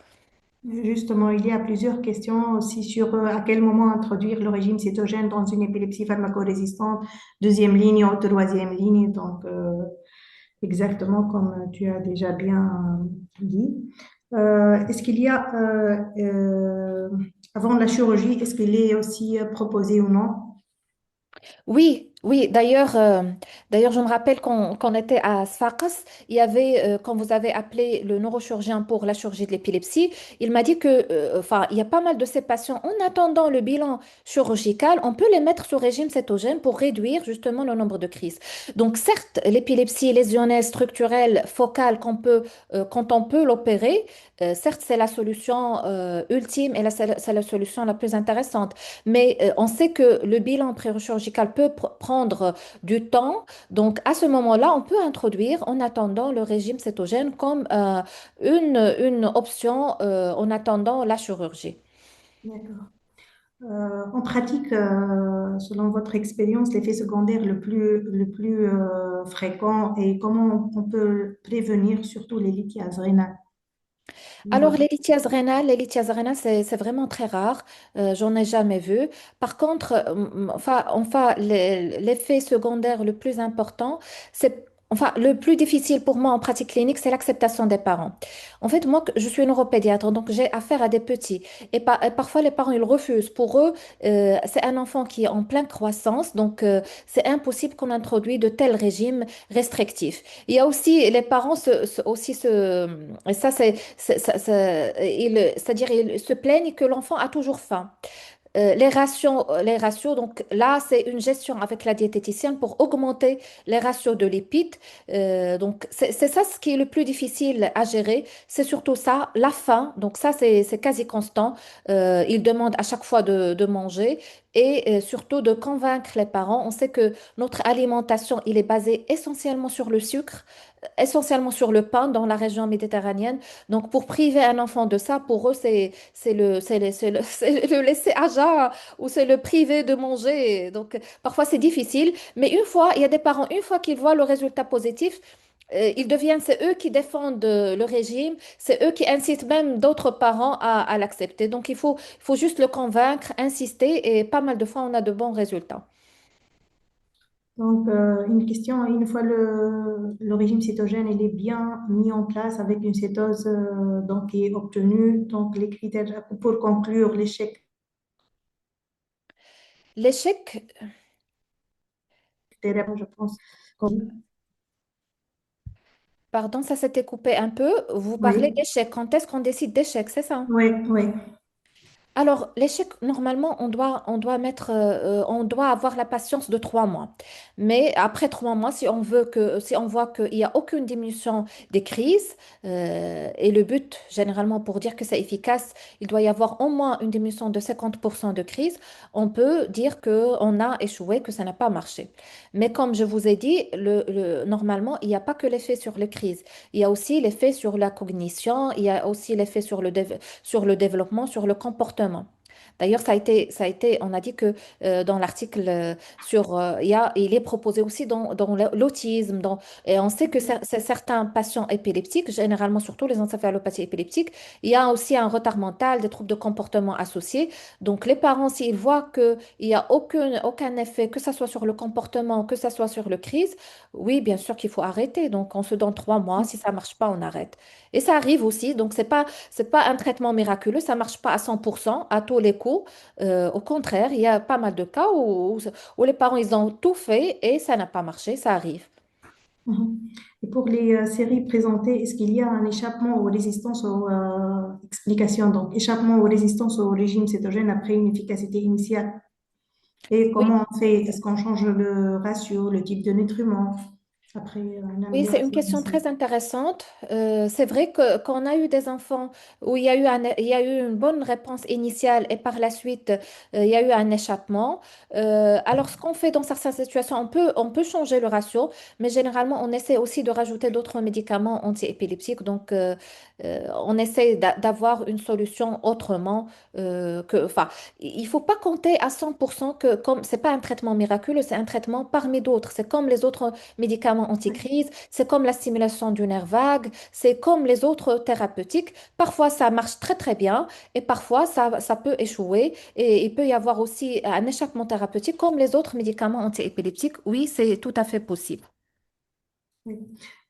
Justement, il y a plusieurs questions aussi sur à quel moment introduire le régime cétogène dans une épilepsie pharmacorésistante, deuxième ligne ou troisième ligne. Donc, exactement comme tu as déjà bien dit. Est-ce qu'il y a, avant la chirurgie, est-ce qu'il est aussi proposé ou non? Oui, oui. D'ailleurs, je me rappelle quand on était à Sfax, il y avait, quand vous avez appelé le neurochirurgien pour la chirurgie de l'épilepsie, il m'a dit que, enfin, il y a pas mal de ces patients, en attendant le bilan chirurgical, on peut les mettre sous régime cétogène pour réduire justement le nombre de crises. Donc, certes, l'épilepsie lésionnelle structurelle focale quand on peut l'opérer, certes, c'est la solution ultime et c'est la solution la plus intéressante. Mais on sait que le bilan préchirurgical peut prendre du temps. Donc, à ce moment-là, on peut introduire en attendant le régime cétogène comme une option en attendant la chirurgie. D'accord. En pratique, selon votre expérience, l'effet secondaire le plus fréquent et comment on peut prévenir surtout les lithiases rénales? Alors, les lithiases rénales, c'est vraiment très rare. J'en ai jamais vu. Par contre, l'effet secondaire le plus important, enfin, le plus difficile pour moi en pratique clinique, c'est l'acceptation des parents. En fait, moi, je suis neuropédiatre, donc j'ai affaire à des petits. Et parfois, les parents, ils refusent. Pour eux, c'est un enfant qui est en pleine croissance, donc c'est impossible qu'on introduise de tels régimes restrictifs. Il y a aussi, les parents et ça, c'est-à-dire, ils se plaignent que l'enfant a toujours faim. Donc là, c'est une gestion avec la diététicienne pour augmenter les ratios de lipides. Donc, c'est ça ce qui est le plus difficile à gérer. C'est surtout ça, la faim. Donc, ça, c'est quasi constant. Ils demandent à chaque fois de manger et surtout de convaincre les parents. On sait que notre alimentation, il est basée essentiellement sur le sucre, essentiellement sur le pain dans la région méditerranéenne. Donc, pour priver un enfant de ça, pour eux, c'est le laisser à jeun ou c'est le priver de manger. Donc, parfois, c'est difficile. Mais une fois, il y a des parents, une fois qu'ils voient le résultat positif, ils deviennent, c'est eux qui défendent le régime, c'est eux qui incitent même d'autres parents à l'accepter. Donc il faut juste le convaincre, insister et pas mal de fois on a de bons résultats. Donc, une question, une fois le régime cétogène il est bien mis en place avec une cétose donc, qui est obtenue, donc les critères pour conclure l'échec, L'échec, je pense. pardon, ça s'était coupé un peu. Vous parlez Oui, d'échec. Quand est-ce qu'on décide d'échec, c'est ça? oui, oui. Alors, l'échec, normalement, on doit avoir la patience de 3 mois. Mais après 3 mois, si on voit qu'il n'y a aucune diminution des crises, et le but, généralement, pour dire que c'est efficace, il doit y avoir au moins une diminution de 50% de crises, on peut dire qu'on a échoué, que ça n'a pas marché. Mais comme je vous ai dit, normalement, il n'y a pas que l'effet sur les crises. Il y a aussi l'effet sur la cognition, il y a aussi l'effet sur le développement, sur le comportement. D'ailleurs, ça a été, on a dit que dans l'article il est proposé aussi dans l'autisme, et on sait que c'est certains patients épileptiques, généralement surtout les encéphalopathies épileptiques, il y a aussi un retard mental, des troubles de comportement associés. Donc, les parents, s'ils voient qu'il n'y a aucun effet, que ce soit sur le comportement, que ce soit sur le crise, oui, bien sûr qu'il faut arrêter. Donc, on se donne 3 mois. Si ça ne marche pas, on arrête. Et ça arrive aussi. Donc, c'est pas un traitement miraculeux. Ça ne marche pas à 100% à tous les coups. Au contraire, il y a pas mal de cas où les parents, ils ont tout fait et ça n'a pas marché. Ça arrive. Mhm. Et pour les séries présentées, est-ce qu'il y a un échappement aux résistances aux explications, donc échappement aux résistances au régime cétogène après une efficacité initiale? Et Oui. comment on fait? Est-ce qu'on change le ratio, le type de nutriments après une Oui, c'est une amélioration question initiale? très intéressante. C'est vrai que quand on a eu des enfants où il y a eu une bonne réponse initiale et par la suite, il y a eu un échappement. Alors, ce qu'on fait dans certaines situations, on peut changer le ratio, mais généralement, on essaie aussi de rajouter d'autres médicaments antiépileptiques. Donc, on essaie d'avoir une solution autrement enfin, il faut pas compter à 100% que comme c'est pas un traitement miraculeux, c'est un traitement parmi d'autres. C'est comme les autres médicaments anti-crise, c'est comme la stimulation du nerf vague, c'est comme les autres thérapeutiques. Parfois, ça marche très très bien et parfois, ça peut échouer et il peut y avoir aussi un échappement thérapeutique comme les autres médicaments antiépileptiques. Oui, c'est tout à fait possible. Oui.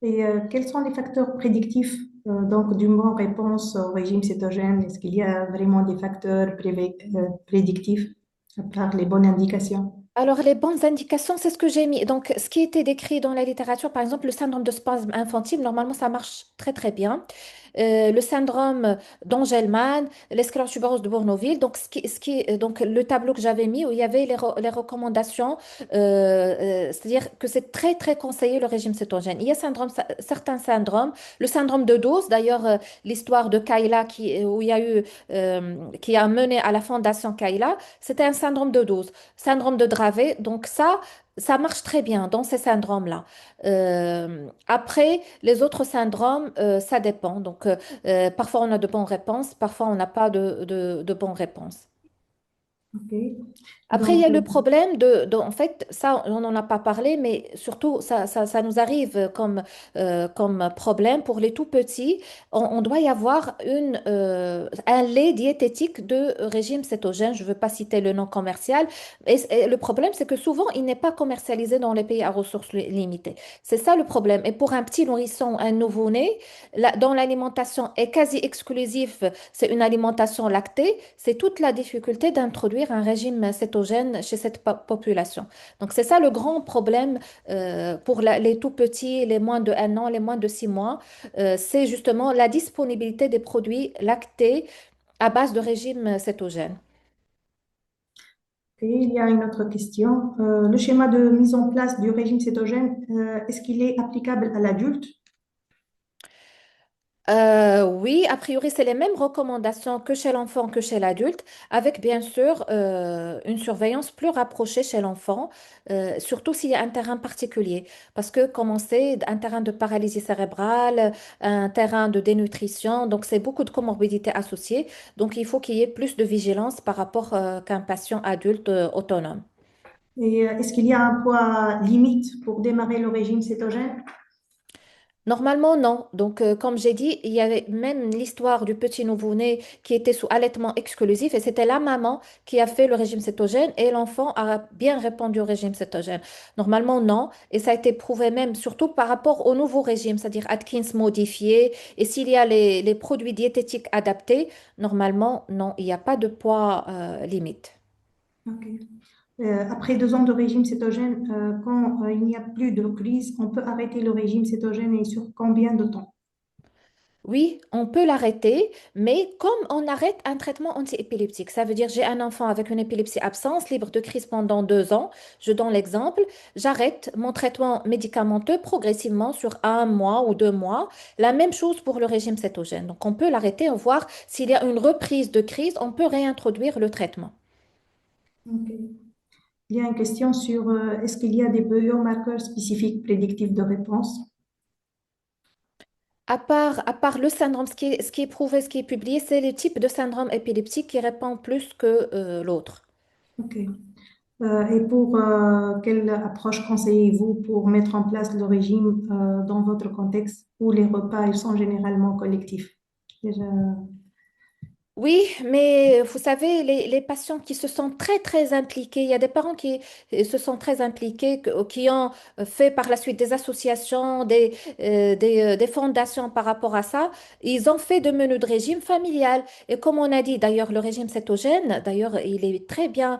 Et quels sont les facteurs prédictifs donc d'une bonne réponse au régime cétogène? Est-ce qu'il y a vraiment des facteurs prédictifs à part les bonnes indications? Alors, les bonnes indications, c'est ce que j'ai mis. Donc, ce qui était décrit dans la littérature, par exemple, le syndrome de spasme infantile, normalement, ça marche très, très bien. Le syndrome d'Angelman, les sclérose tubereuse de Bournonville. Donc, donc, le tableau que j'avais mis où il y avait les recommandations, c'est-à-dire que c'est très, très conseillé le régime cétogène. Il y a certains syndromes, le syndrome de dose, d'ailleurs, l'histoire de Kayla où il y a eu, qui a mené à la fondation Kayla, c'était un syndrome de dose, syndrome de Dravet. Donc, ça marche très bien dans ces syndromes-là. Après, les autres syndromes, ça dépend. Donc, parfois on a de bonnes réponses, parfois on n'a pas de bonnes réponses. Ok. Après, il y Donc, a le problème en fait, ça, on n'en a pas parlé, mais surtout, ça nous arrive comme problème pour les tout petits. On doit y avoir un lait diététique de régime cétogène. Je ne veux pas citer le nom commercial. Et le problème, c'est que souvent, il n'est pas commercialisé dans les pays à ressources limitées. C'est ça le problème. Et pour un petit nourrisson, un nouveau-né, dont l'alimentation est quasi exclusive, c'est une alimentation lactée, c'est toute la difficulté d'introduire un régime cétogène chez cette population. Donc, c'est ça le grand problème pour les tout petits, les moins de 1 an, les moins de 6 mois. C'est justement la disponibilité des produits lactés à base de régime cétogène. et il y a une autre question. Le schéma de mise en place du régime cétogène, est-ce qu'il est applicable à l'adulte? Oui, a priori, c'est les mêmes recommandations que chez l'enfant que chez l'adulte, avec bien sûr une surveillance plus rapprochée chez l'enfant, surtout s'il y a un terrain particulier. Parce que, comme on sait, un terrain de paralysie cérébrale, un terrain de dénutrition, donc c'est beaucoup de comorbidités associées. Donc, il faut qu'il y ait plus de vigilance par rapport qu'un patient adulte autonome. Et est-ce qu'il y a un poids limite pour démarrer le régime cétogène? Normalement, non. Donc, comme j'ai dit, il y avait même l'histoire du petit nouveau-né qui était sous allaitement exclusif et c'était la maman qui a fait le régime cétogène et l'enfant a bien répondu au régime cétogène. Normalement, non. Et ça a été prouvé même, surtout par rapport au nouveau régime, c'est-à-dire Atkins modifié. Et s'il y a les produits diététiques adaptés, normalement, non, il n'y a pas de poids limite. Ok. Après 2 ans de régime cétogène, quand il n'y a plus de crise, on peut arrêter le régime cétogène et sur combien de temps? Oui, on peut l'arrêter, mais comme on arrête un traitement antiépileptique, ça veut dire j'ai un enfant avec une épilepsie absence, libre de crise pendant 2 ans, je donne l'exemple, j'arrête mon traitement médicamenteux progressivement sur 1 mois ou 2 mois. La même chose pour le régime cétogène. Donc on peut l'arrêter, voir s'il y a une reprise de crise, on peut réintroduire le traitement. Ok. Il y a une question sur est-ce qu'il y a des biomarqueurs spécifiques prédictifs de réponse? À part le syndrome, ce qui est prouvé, ce qui est publié, c'est le type de syndrome épileptique qui répond plus que l'autre. Ok. Et pour quelle approche conseillez-vous pour mettre en place le régime dans votre contexte où les repas ils sont généralement collectifs? Déjà, Oui, mais vous savez, les patients qui se sont très, très impliqués, il y a des parents qui se sont très impliqués, qui ont fait par la suite des associations, des fondations par rapport à ça. Ils ont fait de menus de régime familial. Et comme on a dit, d'ailleurs, le régime cétogène, d'ailleurs, il est très bien,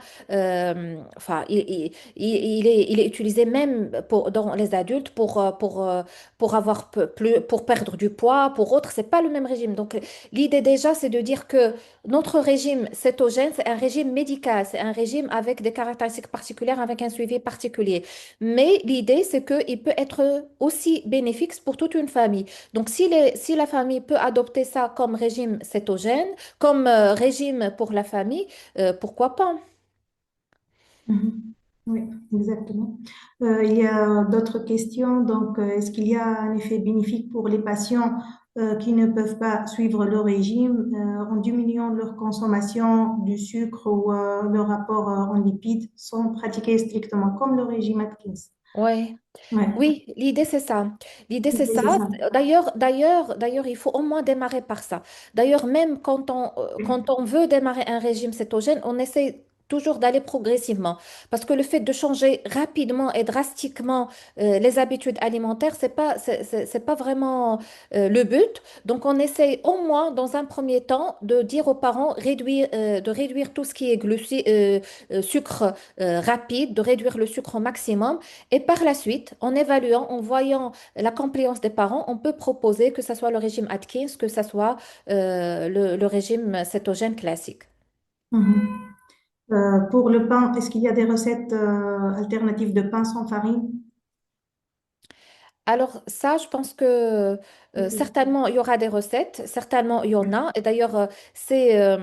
enfin, il est utilisé même dans les adultes pour avoir pour perdre du poids, pour autres, c'est pas le même régime. Donc, l'idée déjà, c'est de dire que notre régime cétogène, c'est un régime médical, c'est un régime avec des caractéristiques particulières, avec un suivi particulier. Mais l'idée, c'est qu'il peut être aussi bénéfique pour toute une famille. Donc, si la famille peut adopter ça comme régime cétogène, comme régime pour la famille, pourquoi pas? mhm. Oui, exactement. Il y a d'autres questions. Donc, est-ce qu'il y a un effet bénéfique pour les patients qui ne peuvent pas suivre le régime en diminuant leur consommation du sucre ou leur rapport en lipides sans pratiquer strictement comme le régime Atkins? Ouais. Ouais, Oui, l'idée c'est ça. L'idée c'est ça. c'est ça. D'ailleurs, il faut au moins démarrer par ça. D'ailleurs, même quand on veut démarrer un régime cétogène, on essaie toujours d'aller progressivement. Parce que le fait de changer rapidement et drastiquement les habitudes alimentaires, c'est pas vraiment le but. Donc, on essaie au moins, dans un premier temps, de dire aux parents de réduire tout ce qui est sucre rapide, de réduire le sucre au maximum. Et par la suite, en évaluant, en voyant la compliance des parents, on peut proposer que ce soit le régime Atkins, que ce soit le régime cétogène classique. Mhm. Pour le pain, est-ce qu'il y a des recettes alternatives de pain sans farine? Alors ça, je pense que certainement il y aura des recettes, certainement il y en a. Et d'ailleurs, c'est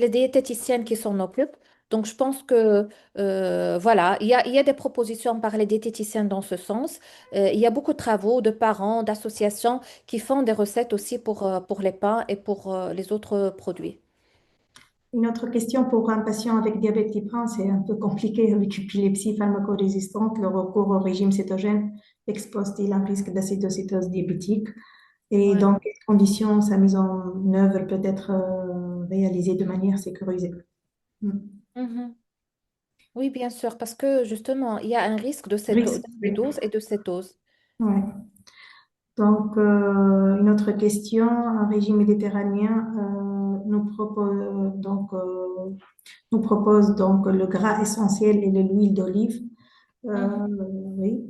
les diététiciennes qui s'en occupent. Donc je pense que voilà, il y a des propositions par les diététiciennes dans ce sens. Il y a beaucoup de travaux de parents, d'associations qui font des recettes aussi pour les pains et pour les autres produits. Une autre question pour un patient avec diabète type 1, c'est un peu compliqué avec épilepsie pharmacorésistante. Le recours au régime cétogène expose-t-il un risque d'acétocétose diabétique? Et Ouais. dans quelles conditions sa mise en œuvre peut être réalisée de manière sécurisée? Mm. Mhm. Oui, bien sûr, parce que justement, il y a un risque de Risque, oui. d'acidose et de cétose. Ouais. Donc, une autre question, un régime méditerranéen nous propose donc le gras essentiel et de l'huile d'olive. Mhm. Oui,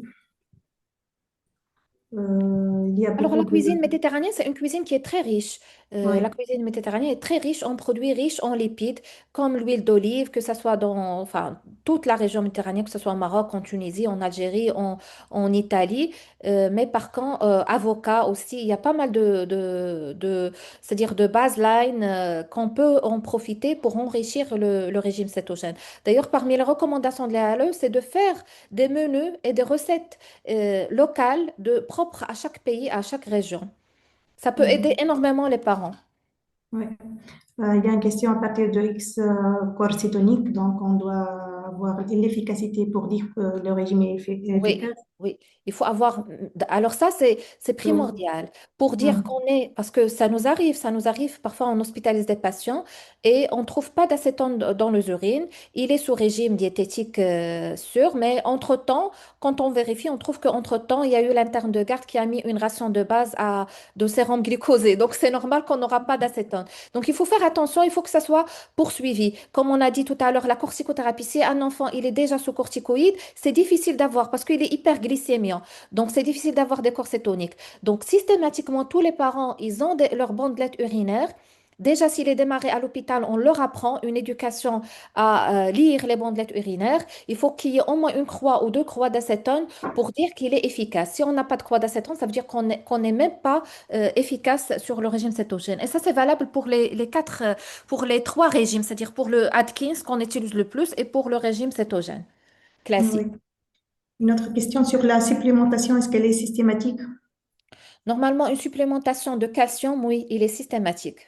il y a Alors, beaucoup la de... cuisine méditerranéenne, c'est une cuisine qui est très riche. La Oui, cuisine méditerranéenne est très riche en produits riches en lipides, comme l'huile d'olive, que ce soit dans enfin, toute la région méditerranéenne, que ce soit au Maroc, en Tunisie, en Algérie, en Italie. Mais par contre, avocat aussi, il y a pas mal c'est-à-dire de baseline qu'on peut en profiter pour enrichir le régime cétogène. D'ailleurs, parmi les recommandations de l'ALE, c'est de faire des menus et des recettes locales propres à chaque pays, à chaque région. Ça peut aider oui, énormément les parents. oui. Il y a une question à partir de X corps cétonique, donc on doit avoir l'efficacité pour dire que le régime est Oui, efficace. Oui, il faut avoir. Alors ça, c'est Oui. primordial pour dire Mhm. qu'on est, parce que ça nous arrive, parfois on hospitalise des patients et on ne trouve pas d'acétone dans les urines. Il est sous régime diététique sûr, mais entre-temps, quand on vérifie, on trouve qu'entre-temps, il y a eu l'interne de garde qui a mis une ration de base de sérum glucosé. Donc c'est normal qu'on n'aura pas d'acétone. Donc il faut faire attention, il faut que ça soit poursuivi. Comme on a dit tout à l'heure, la corticothérapie, si un enfant il est déjà sous corticoïde, c'est difficile d'avoir parce qu'il est hyperglycémiant. Donc, c'est difficile d'avoir des corps cétoniques. Donc, systématiquement, tous les parents, ils ont leur bandelette urinaire. Déjà, s'il est démarré à l'hôpital, on leur apprend une éducation à lire les bandelettes urinaires. Il faut qu'il y ait au moins une croix ou deux croix d'acétone pour dire qu'il est efficace. Si on n'a pas de croix d'acétone, ça veut dire qu'on n'est même pas efficace sur le régime cétogène. Et ça, c'est valable pour pour les trois régimes, c'est-à-dire pour le Atkins qu'on utilise le plus et pour le régime cétogène Oui. classique. Une autre question sur la supplémentation, est-ce qu'elle est systématique? Normalement, une supplémentation de calcium, oui, il est systématique.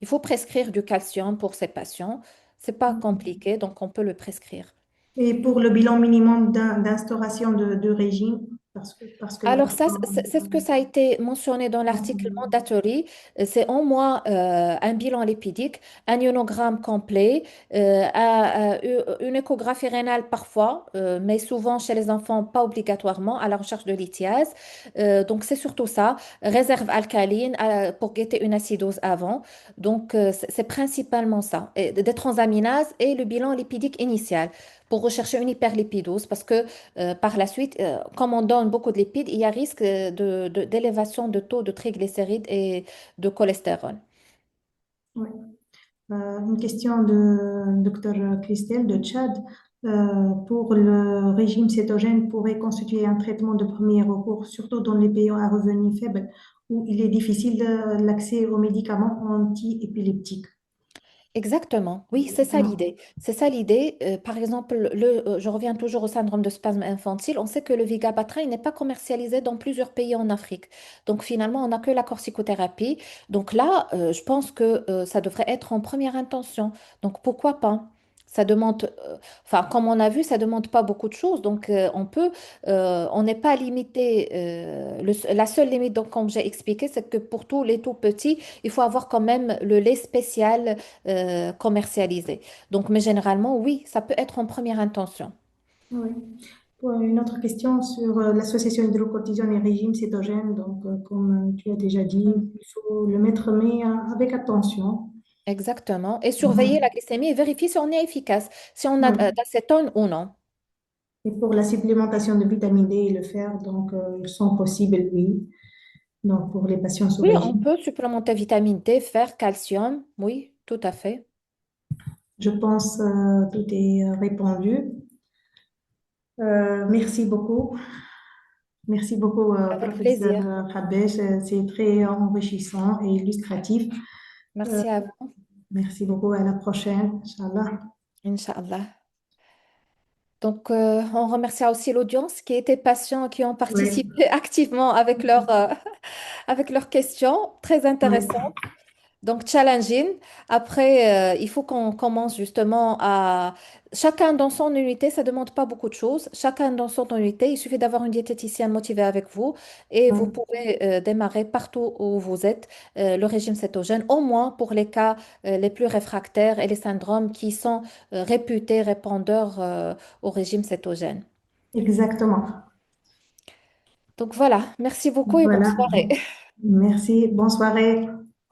Il faut prescrire du calcium pour ces patients. C'est pas compliqué, donc on peut le prescrire. Et pour le bilan minimum d'instauration de régime, parce que Alors ça, parfois, c'est ce que ça a été mentionné dans l'article mandatory. C'est au moins un bilan lipidique, un ionogramme complet, une échographie rénale parfois, mais souvent chez les enfants, pas obligatoirement, à la recherche de lithiase. Donc c'est surtout ça. Réserve alcaline pour guetter une acidose avant. Donc c'est principalement ça. Et des transaminases et le bilan lipidique initial pour rechercher une hyperlipidose parce que par la suite, comme on donne beaucoup de lipides, il y a risque d'élévation de taux de triglycérides et de cholestérol. oui. Une question de Dr Christelle de Tchad. Pour le régime cétogène pourrait constituer un traitement de premier recours, surtout dans les pays à revenus faibles où il est difficile l'accès aux médicaments antiépileptiques. Exactement, oui, c'est ça l'idée. C'est ça l'idée. Par exemple, je reviens toujours au syndrome de spasme infantile. On sait que le Vigabatrin il n'est pas commercialisé dans plusieurs pays en Afrique. Donc finalement, on n'a que la corticothérapie. Donc là, je pense que ça devrait être en première intention. Donc pourquoi pas? Ça demande, enfin, comme on a vu, ça demande pas beaucoup de choses. Donc on n'est pas limité. La seule limite, donc, comme j'ai expliqué, c'est que pour tous les tout petits, il faut avoir quand même le lait spécial commercialisé. Donc, mais généralement, oui, ça peut être en première intention. Oui. Pour une autre question sur l'association hydrocortisone et régime cétogène. Donc, comme tu as déjà dit, Mm. il faut le mettre, mais avec attention. Exactement. Et surveiller la Mhm. glycémie et vérifier si on est efficace, si on a Oui. d'acétone ou non. Et pour la supplémentation de vitamine D et le fer, donc, ils sont possibles, oui. Donc, pour les patients sous Oui, on régime. peut supplémenter vitamine D, fer, calcium. Oui, tout à fait. Je pense tout est répondu. Merci beaucoup. Merci beaucoup, Avec professeur plaisir. Habesh. C'est très enrichissant et illustratif. Euh, Merci à vous. merci beaucoup. À la prochaine, Inch'Allah. Inch'Allah. Donc, on remercie aussi l'audience qui était patient, qui ont Oui, participé activement avec leurs questions. Très oui, intéressantes. Donc, challenging. Après, il faut qu'on commence justement à... Chacun dans son unité, ça ne demande pas beaucoup de choses. Chacun dans son unité, il suffit d'avoir une diététicienne motivée avec vous et vous oui. pouvez démarrer partout où vous êtes le régime cétogène, au moins pour les cas les plus réfractaires et les syndromes qui sont réputés répondeurs au régime cétogène. Exactement. Donc voilà, merci beaucoup et bonne Voilà. soirée. Merci. Bonne soirée.